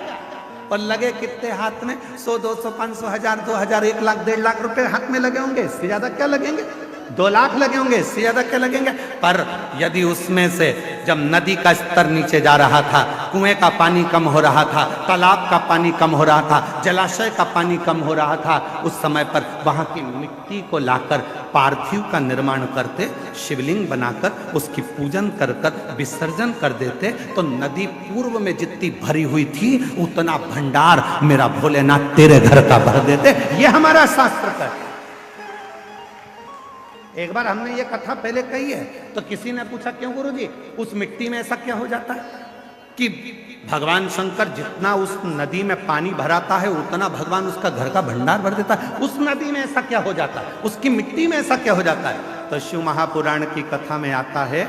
और लगे कितने हाथ में? 100, 200, 500, 1000, 2000, 1 लाख, 1.5 लाख रुपए हाथ में लगे होंगे। इससे ज्यादा क्या लगेंगे? 2 लाख लगे होंगे, इससे ज्यादा क्या लगेंगे? पर यदि उसमें से जब नदी का स्तर नीचे जा रहा था, कुएं का पानी कम हो रहा था, तालाब का पानी कम हो रहा था, जलाशय का पानी कम हो रहा था, उस समय पर वहां की मिट्टी को लाकर पार्थिव का निर्माण करते, शिवलिंग बनाकर उसकी पूजन कर कर विसर्जन कर देते, तो नदी पूर्व में जितनी भरी हुई थी उतना भंडार मेरा भोलेनाथ तेरे घर का भर देते। ये हमारा शास्त्र का है। एक बार हमने ये कथा पहले कही है, तो किसी ने पूछा, क्यों गुरुजी, उस मिट्टी में ऐसा क्या हो जाता है कि भगवान शंकर जितना उस नदी में पानी भराता है उतना भगवान उसका घर का भंडार भर देता है, उस नदी में ऐसा क्या हो जाता है, उसकी मिट्टी में ऐसा क्या हो जाता है? तो शिव महापुराण की कथा में आता है,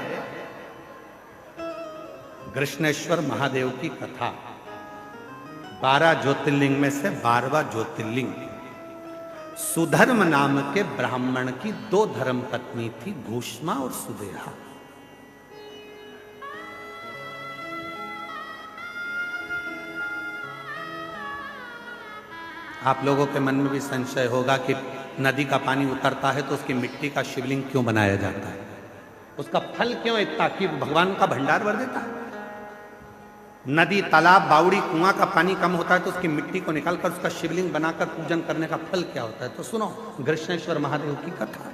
कृष्णेश्वर महादेव की कथा, 12 ज्योतिर्लिंग में से 12वां ज्योतिर्लिंग। सुधर्म नाम के ब्राह्मण की 2 धर्म पत्नी थी, घूष्मा और सुदेहा। आप लोगों के मन में भी संशय होगा कि नदी का पानी उतरता है तो उसकी मिट्टी का शिवलिंग क्यों बनाया जाता है? उसका फल क्यों इतना कि भगवान का भंडार भर देता है? नदी, तालाब, बावड़ी, कुआं का पानी कम होता है तो उसकी मिट्टी को निकालकर उसका शिवलिंग बनाकर पूजन करने का फल क्या होता है? तो सुनो कृष्णेश्वर महादेव की कथा।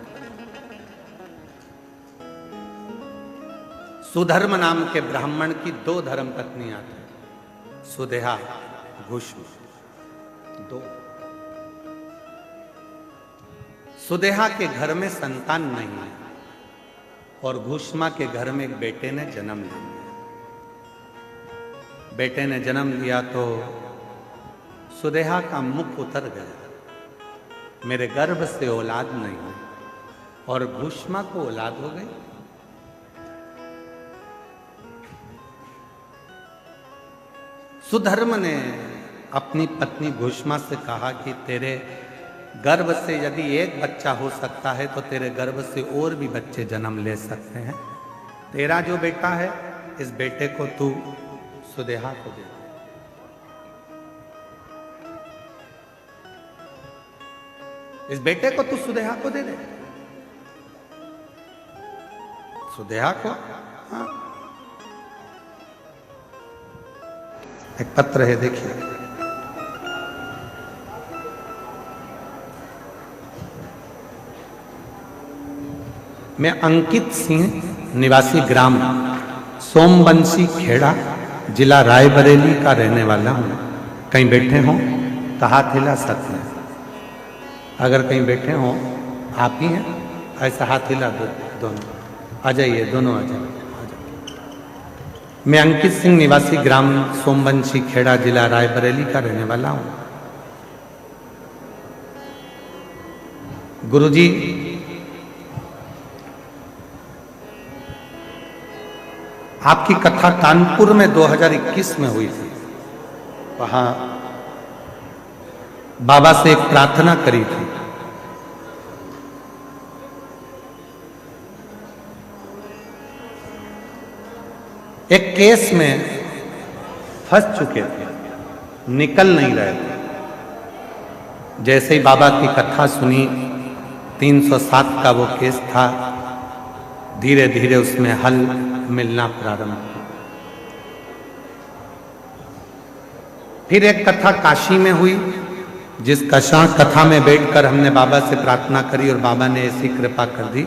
सुधर्म नाम के ब्राह्मण की 2 धर्म पत्नियां थी, सुदेहा, घूष्मा, 2। सुदेहा के घर में संतान नहीं है और घूष्मा के घर में एक बेटे ने जन्म लिया। बेटे ने जन्म लिया तो सुदेहा का मुख उतर गया, मेरे गर्भ से औलाद नहीं हुई, और घूष्मा को औलाद हो गई। सुधर्म ने अपनी पत्नी घूष्मा से कहा कि तेरे गर्भ से यदि एक बच्चा हो सकता है तो तेरे गर्भ से और भी बच्चे जन्म ले सकते हैं। तेरा जो बेटा है, इस बेटे को तू सुदेहा को दे। इस बेटे को तू सुदेहा को दे दे। सुदेहा को, हाँ। एक पत्र है, देखिए। मैं अंकित सिंह, निवासी ग्राम सोमबंसी खेड़ा, जिला रायबरेली का रहने वाला हूँ। कहीं बैठे हों तो हाथ हिला सकते हैं। अगर कहीं बैठे हों, आप ही हैं, ऐसा हाथ हिला दो, दोनों आ जाइए, दोनों आ जाइए। मैं अंकित सिंह, निवासी ग्राम सोमबंसी खेड़ा, जिला रायबरेली का रहने वाला हूँ। गुरुजी, आपकी कथा कानपुर में 2021 में हुई थी। वहां बाबा से एक प्रार्थना करी थी। एक केस में फंस चुके थे, निकल नहीं रहे थे। जैसे ही बाबा की कथा सुनी, 307 का वो केस था, धीरे धीरे उसमें हल मिलना प्रारंभ हुआ। फिर एक कथा काशी में हुई, जिस कथा में बैठकर हमने बाबा से प्रार्थना करी और बाबा ने ऐसी कृपा कर दी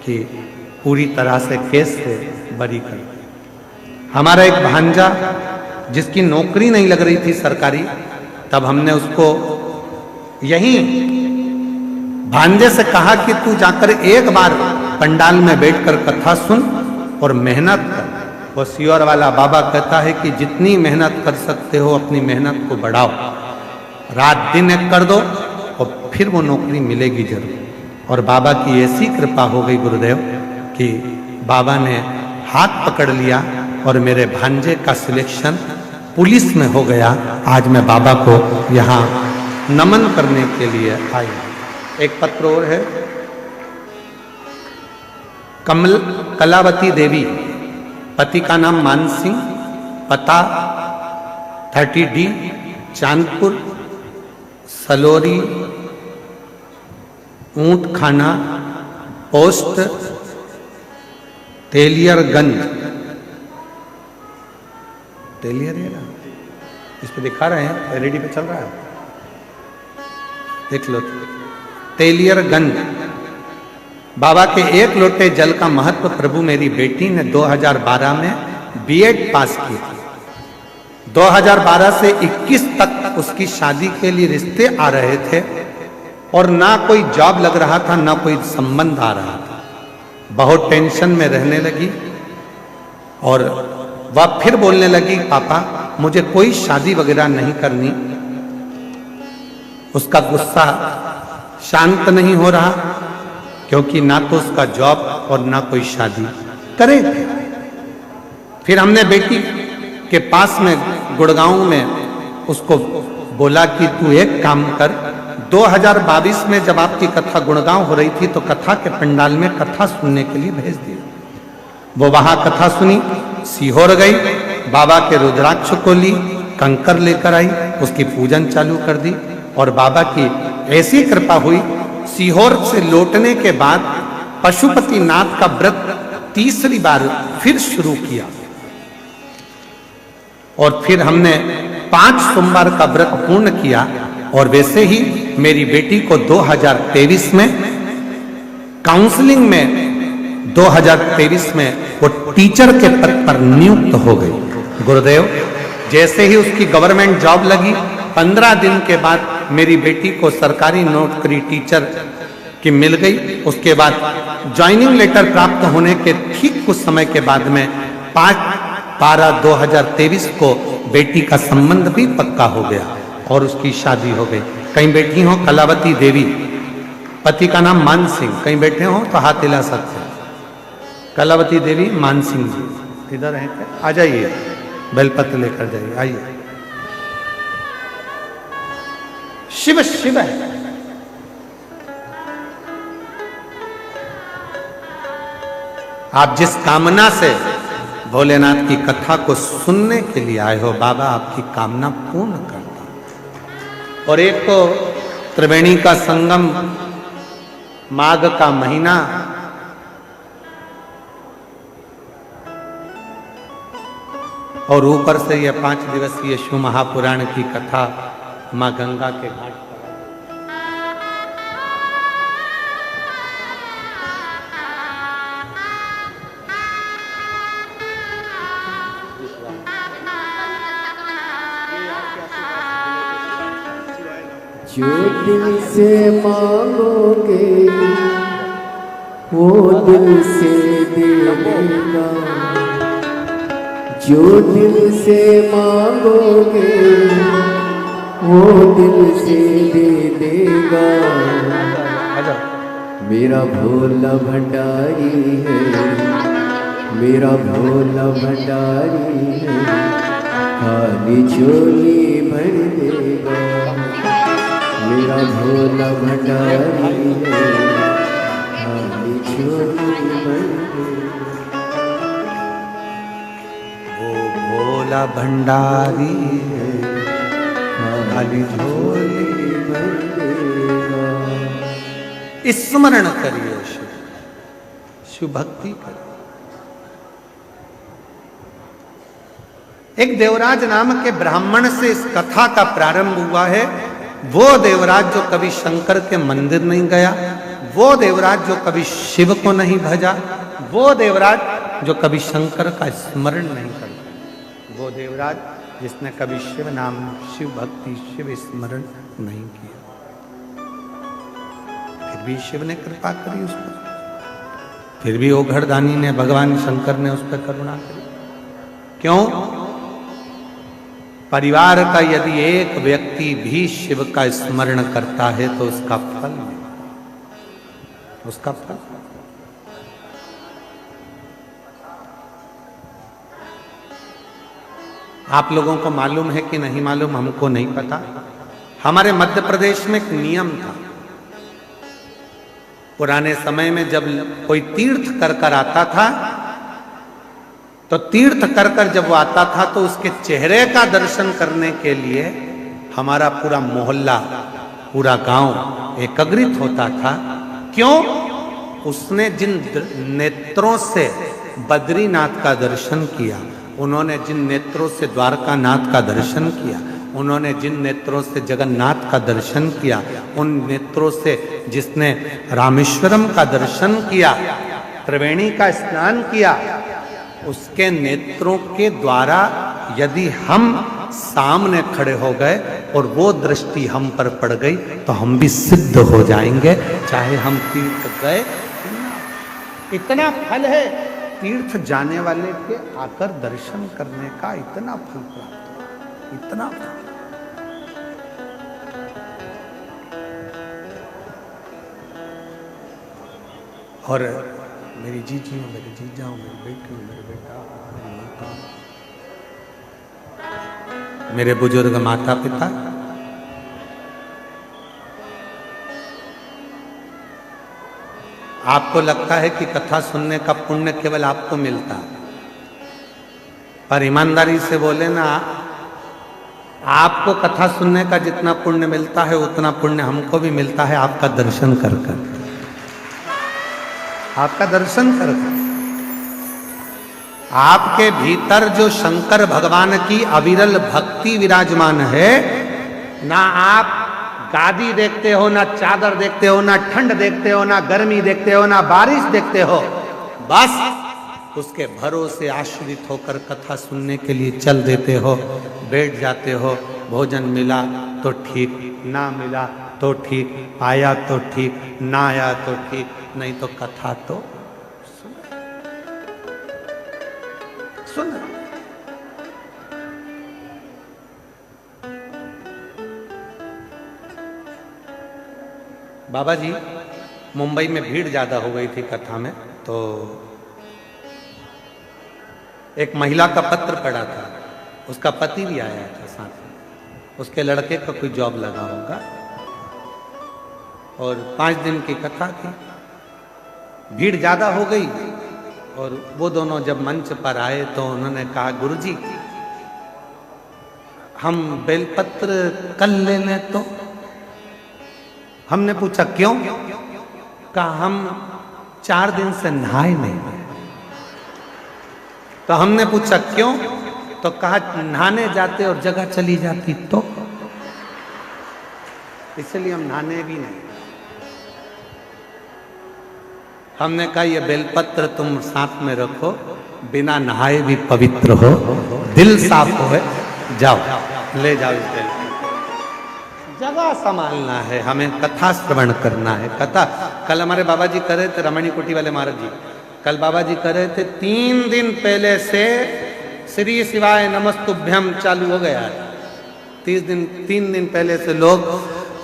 कि पूरी तरह से केस से बरी कर दी। हमारा एक भांजा जिसकी नौकरी नहीं लग रही थी सरकारी, तब हमने उसको यहीं भांजे से कहा कि तू जाकर एक बार पंडाल में बैठकर कथा सुन और मेहनत कर। वो सियोर वाला बाबा कहता है कि जितनी मेहनत कर सकते हो अपनी मेहनत को बढ़ाओ, रात दिन एक कर दो और फिर वो नौकरी मिलेगी जरूर। और बाबा की ऐसी कृपा हो गई गुरुदेव कि बाबा ने हाथ पकड़ लिया और मेरे भांजे का सिलेक्शन पुलिस में हो गया। आज मैं बाबा को यहाँ नमन करने के लिए आई। एक पत्र और है, कलावती देवी, पति का नाम मान सिंह, पता 30D चांदपुर सलोरी, ऊंट खाना, पोस्ट तेलियरगंज। तेलियर है ना, इस पे दिखा रहे हैं, एलईडी पे चल रहा है, देख लो। तेलियरगंज। बाबा के एक लोटे जल का महत्व प्रभु मेरी बेटी ने 2012 में बीएड पास की थी। 2012 से 21 तक उसकी शादी के लिए रिश्ते आ रहे थे और ना कोई जॉब लग रहा था, ना कोई संबंध आ रहा था। बहुत टेंशन में रहने लगी और वह फिर बोलने लगी, पापा मुझे कोई शादी वगैरह नहीं करनी। उसका गुस्सा शांत नहीं हो रहा क्योंकि ना तो उसका जॉब और ना कोई शादी करे। फिर हमने बेटी के पास में गुड़गांव में उसको बोला कि तू एक काम कर, 2022 में जब आपकी कथा गुड़गांव हो रही थी तो कथा के पंडाल में कथा सुनने के लिए भेज दिया। वो वहां कथा सुनी, सीहोर गई, बाबा के रुद्राक्ष को ली, कंकर लेकर आई, उसकी पूजन चालू कर दी और बाबा की ऐसी कृपा हुई। सीहोर से लौटने के बाद पशुपति नाथ का व्रत तीसरी बार फिर शुरू किया और फिर हमने 5 सोमवार का व्रत पूर्ण किया। और वैसे ही मेरी बेटी को 2023 में काउंसलिंग में 2023 में वो टीचर के पद पर नियुक्त हो गई। गुरुदेव, जैसे ही उसकी गवर्नमेंट जॉब लगी, 15 दिन के बाद मेरी बेटी को सरकारी नौकरी टीचर की मिल गई। उसके बाद ज्वाइनिंग लेटर प्राप्त होने के ठीक कुछ समय के बाद में 5/12/2023 को बेटी का संबंध भी पक्का हो गया और उसकी शादी हो गई। कहीं बैठी हो कलावती देवी, पति का नाम मान सिंह, कहीं बैठे हो तो हाथ हिला सकते हैं। कलावती देवी मान सिंह जी इधर हैं क्या? आ जाइए, बेलपत्र लेकर जाइए, आइए। शिव शिव है। आप जिस कामना से भोलेनाथ की कथा को सुनने के लिए आए हो, बाबा आपकी कामना पूर्ण करता। और एक तो त्रिवेणी का संगम, माघ का महीना, और ऊपर से यह 5 दिवसीय शिव महापुराण की कथा मां गंगा के घाट पर। जो दिल से मांगोगे वो दिल से दे देगा, जो दिल से मांगोगे वो दिल से दे देगा। मेरा भोला भंडारी है, मेरा भोला भंडारी है, खाली झोली भर देगा। मेरा भोला भंडारी है, खाली झोली भर देगा। वो भोला भंडारी है, खाली झोली भर देगा। स्मरण करिए शिव, शिव भक्ति करिए। एक देवराज नाम के ब्राह्मण से इस कथा का प्रारंभ हुआ है। वो देवराज जो कभी शंकर के मंदिर नहीं गया, वो देवराज जो कभी शिव को नहीं भजा, वो देवराज जो कभी शंकर का स्मरण नहीं करता, वो देवराज जिसने कभी शिव नाम, शिव भक्ति, शिव स्मरण नहीं किया, फिर भी शिव ने कृपा करी उस पर, फिर भी ओघड़दानी ने, भगवान शंकर ने उस पर करुणा करी। क्यों? परिवार का यदि एक व्यक्ति भी शिव का स्मरण करता है तो उसका फल मिलता, उसका फल। आप लोगों को मालूम है कि नहीं मालूम, हमको नहीं पता। हमारे मध्य प्रदेश में एक नियम था, पुराने समय में जब कोई तीर्थ कर कर आता था, तो तीर्थ कर कर जब वो आता था तो उसके चेहरे का दर्शन करने के लिए हमारा पूरा मोहल्ला, पूरा गांव एकत्रित होता था। क्यों? उसने जिन नेत्रों से बद्रीनाथ का दर्शन किया, उन्होंने जिन नेत्रों से द्वारकानाथ का दर्शन किया, उन्होंने जिन नेत्रों से जगन्नाथ का दर्शन किया, उन नेत्रों से जिसने रामेश्वरम का दर्शन किया, त्रिवेणी का स्नान किया, उसके नेत्रों के द्वारा यदि हम सामने खड़े हो गए और वो दृष्टि हम पर पड़ गई तो हम भी सिद्ध हो जाएंगे, चाहे हम तीर्थ गए। इतना फल है तीर्थ जाने वाले के आकर दर्शन करने का, इतना फल प्राप्त हो, इतना फल। और मेरी जीजी हो, मेरे जीजा हो, मेरी बेटी हो, मेरे बेटा, मेरी माता, मेरे बुजुर्ग माता पिता, आपको लगता है कि कथा सुनने का पुण्य केवल आपको मिलता है, पर ईमानदारी से बोले ना, आपको कथा सुनने का जितना पुण्य मिलता है उतना पुण्य हमको भी मिलता है आपका दर्शन कर कर, आपका दर्शन कर कर। आपके भीतर जो शंकर भगवान की अविरल भक्ति विराजमान है, ना आप गादी देखते हो, ना चादर देखते हो, ना ठंड देखते हो, ना गर्मी देखते हो, ना बारिश देखते हो, बस उसके भरोसे आश्रित होकर कथा सुनने के लिए चल देते हो, बैठ जाते हो। भोजन मिला तो ठीक, ना मिला तो ठीक, आया तो ठीक, ना आया तो ठीक, नहीं तो कथा तो सुन। बाबा जी, मुंबई में भीड़ ज्यादा हो गई थी कथा में, तो एक महिला का पत्र पड़ा था, उसका पति भी आया था साथ में, उसके लड़के का कोई जॉब लगा होगा, और 5 दिन की कथा थी। भीड़ ज्यादा हो गई और वो दोनों जब मंच पर आए तो उन्होंने कहा, गुरुजी हम बेलपत्र कल ले लें तो? हमने पूछा क्यों? कहा हम 4 दिन से नहाए नहीं। तो हमने पूछा क्यों? तो कहा नहाने जाते और जगह चली जाती तो, इसलिए हम नहाने भी नहीं। हमने कहा ये बेलपत्र तुम साथ में रखो, बिना नहाए भी पवित्र हो, दिल साफ हो, जाओ ले जाओ इस बेलपत्र। जगह संभालना है, हमें कथा श्रवण करना है। कथा कल हमारे बाबा जी कर रहे थे, रमणी कुटी वाले महाराज जी, कल बाबा जी कर रहे थे, 3 दिन पहले से श्री शिवाय नमस्तुभ्यम चालू हो गया है। 3 दिन पहले से लोग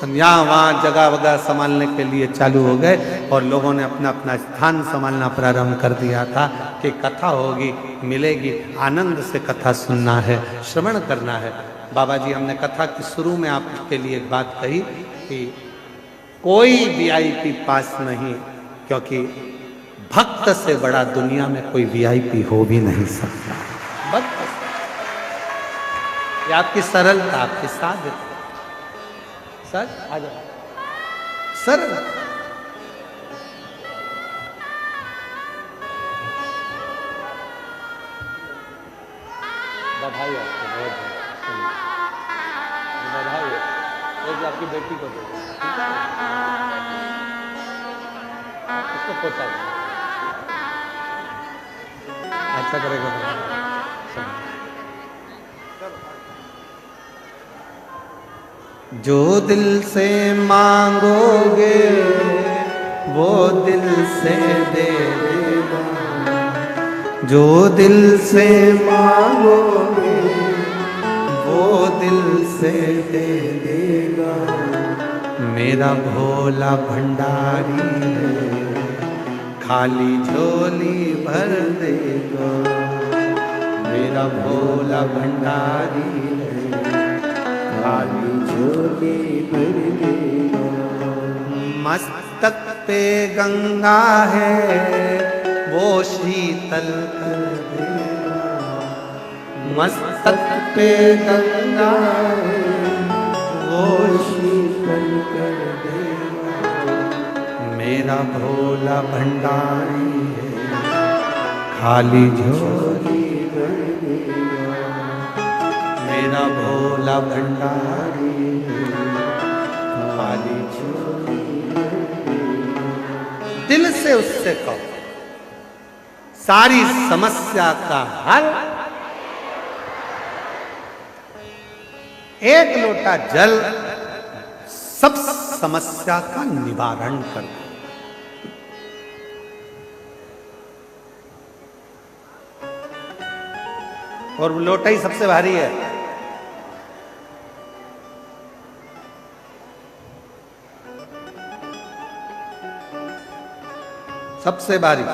यहाँ वहाँ जगह वगह संभालने के लिए चालू हो गए और लोगों ने अपना अपना स्थान संभालना प्रारंभ कर दिया था कि कथा होगी, मिलेगी, आनंद से कथा सुनना है, श्रवण करना है। बाबा जी, हमने कथा के शुरू में आपके लिए एक बात कही कि कोई वीआईपी पास नहीं, क्योंकि भक्त से बड़ा दुनिया में कोई वीआईपी हो भी नहीं सकता। भक्त, ये आपकी सरलता, आपकी साध्यता। सर आ जाओ, सर बधाई आपको, बहुत बधाई। एक आपकी बेटी को दे, उसको पोता है। अच्छा करेगा। जो दिल से मांगोगे वो दिल से दे देगा, जो दिल से मांगोगे वो दिल से दे देगा। मेरा भोला भंडारी है, खाली झोली भर देगा। मेरा भोला भंडारी है, खाली झोली भर देगा। मस्तक पे गंगा है वो शीतल कर देगा। मस्तक पे गंगा है वो शीतल कर देगा। मेरा भोला भंडारी है, खाली झोली भर देगा। मेरा भोला भंडारी है, खाली झोली भर देगा। दिल से उससे कहो सारी समस्या का हल, एक लोटा जल सब समस्या का निवारण कर दे। और लोटा ही सबसे भारी है। सबसे भारी।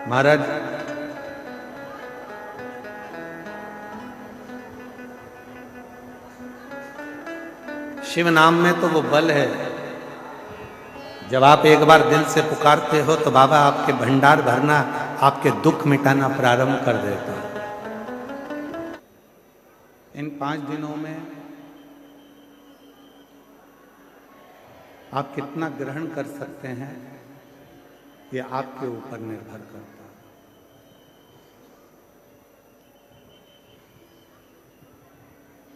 महाराज शिव नाम में तो वो बल है। जब आप एक बार दिल से पुकारते हो तो बाबा आपके भंडार भरना, आपके दुख मिटाना प्रारंभ कर देता है। इन 5 दिनों में आप कितना ग्रहण कर सकते हैं ये आपके ऊपर निर्भर करता है।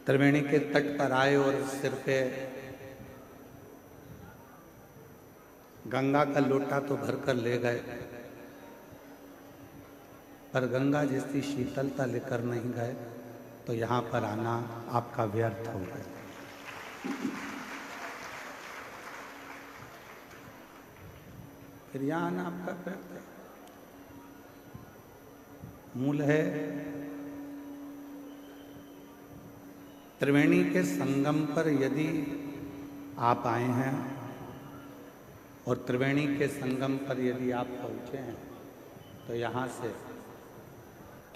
त्रिवेणी के तट पर आए और सिर पे गंगा का लोटा तो भरकर ले गए, पर गंगा जैसी शीतलता लेकर नहीं गए, तो यहाँ पर आना आपका व्यर्थ हो गया। फिर यहाँ आना आपका व्यर्थ है। मूल है त्रिवेणी के संगम पर यदि आप आए हैं और त्रिवेणी के संगम पर यदि आप पहुँचे हैं, तो यहाँ से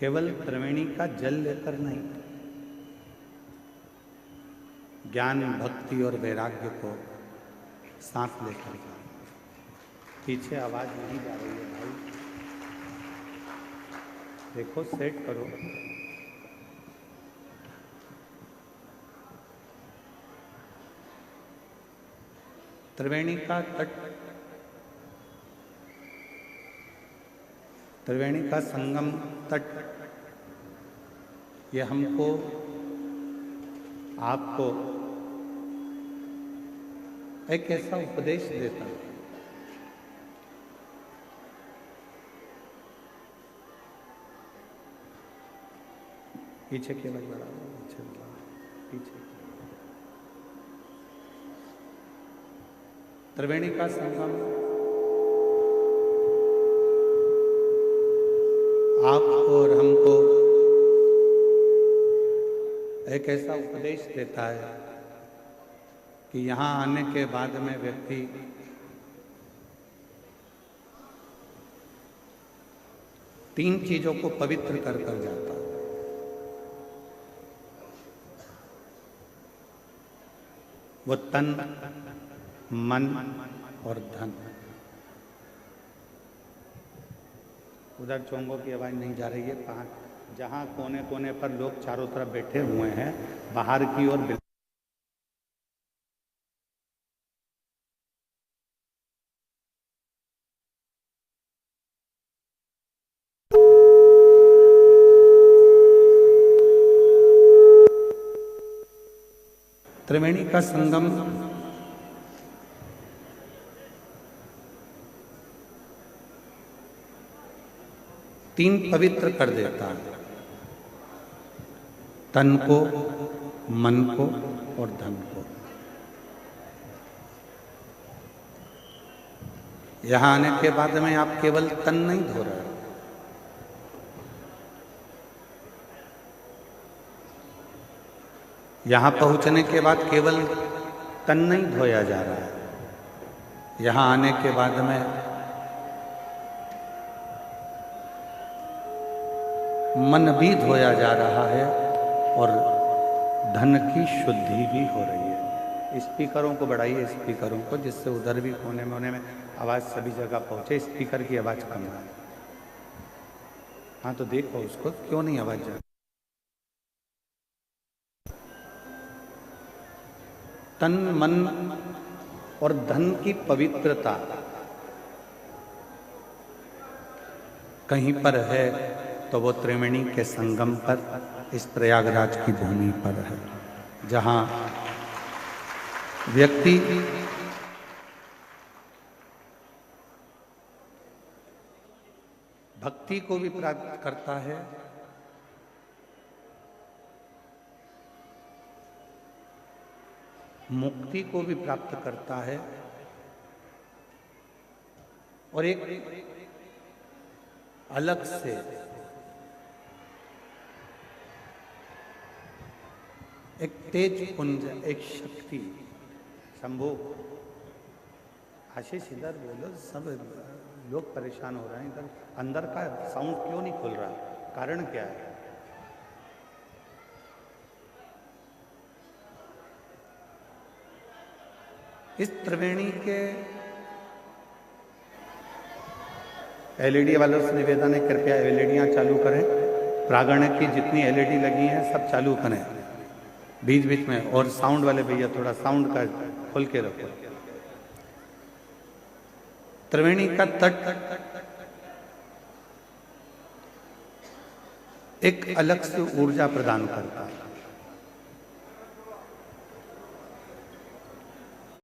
केवल त्रिवेणी का जल लेकर नहीं, ज्ञान भक्ति और वैराग्य को सांस लेकर जाए। पीछे आवाज नहीं जा रही है भाई, देखो सेट करो। त्रिवेणी का तट, त्रिवेणी का संगम तट, ये हमको आपको एक ऐसा उपदेश देता है। पीछे केवल बढ़ा, पीछे त्रिवेणी का संगम आपको और हमको एक ऐसा उपदेश देता है कि यहाँ आने के बाद में व्यक्ति तीन चीजों को पवित्र कर कर जाता है। वो तन, मन और धन। उधर चोंगों की आवाज नहीं जा रही है। जहाँ कोने कोने पर लोग चारों तरफ बैठे हुए हैं, बाहर की ओर त्रिवेणी का संगम तीन पवित्र कर देता है, तन को, मन को और धन को। यहां आने के बाद में आप केवल तन नहीं धो रहे, यहां पहुंचने के बाद केवल तन नहीं धोया जा रहा है, यहां आने के बाद में मन भी धोया जा रहा है और धन की शुद्धि भी हो रही है। स्पीकरों को बढ़ाइए, स्पीकरों को, जिससे उधर भी कोने में आवाज सभी जगह पहुंचे। स्पीकर की आवाज कम है। हाँ तो देखो उसको, क्यों नहीं आवाज जा। तन, मन और धन की पवित्रता कहीं पर है तो वो त्रिवेणी के संगम पर, इस प्रयागराज की भूमि पर है, जहां व्यक्ति भक्ति को भी प्राप्त करता है, मुक्ति को भी प्राप्त करता है और एक अलग से एक तेज पुंज, एक शक्ति। शंभू, आशीष इधर बोलो, सब लोग परेशान हो रहे हैं। इधर अंदर का साउंड क्यों नहीं खुल रहा, कारण क्या है? इस त्रिवेणी के एलईडी वालों से निवेदन है, कृपया एलईडियां चालू करें। प्रांगण की जितनी एलईडी लगी हैं सब चालू करें बीच बीच में। और साउंड वाले भैया थोड़ा साउंड का खोल के रखो। त्रिवेणी का तट एक अलग से ऊर्जा प्रदान करता है।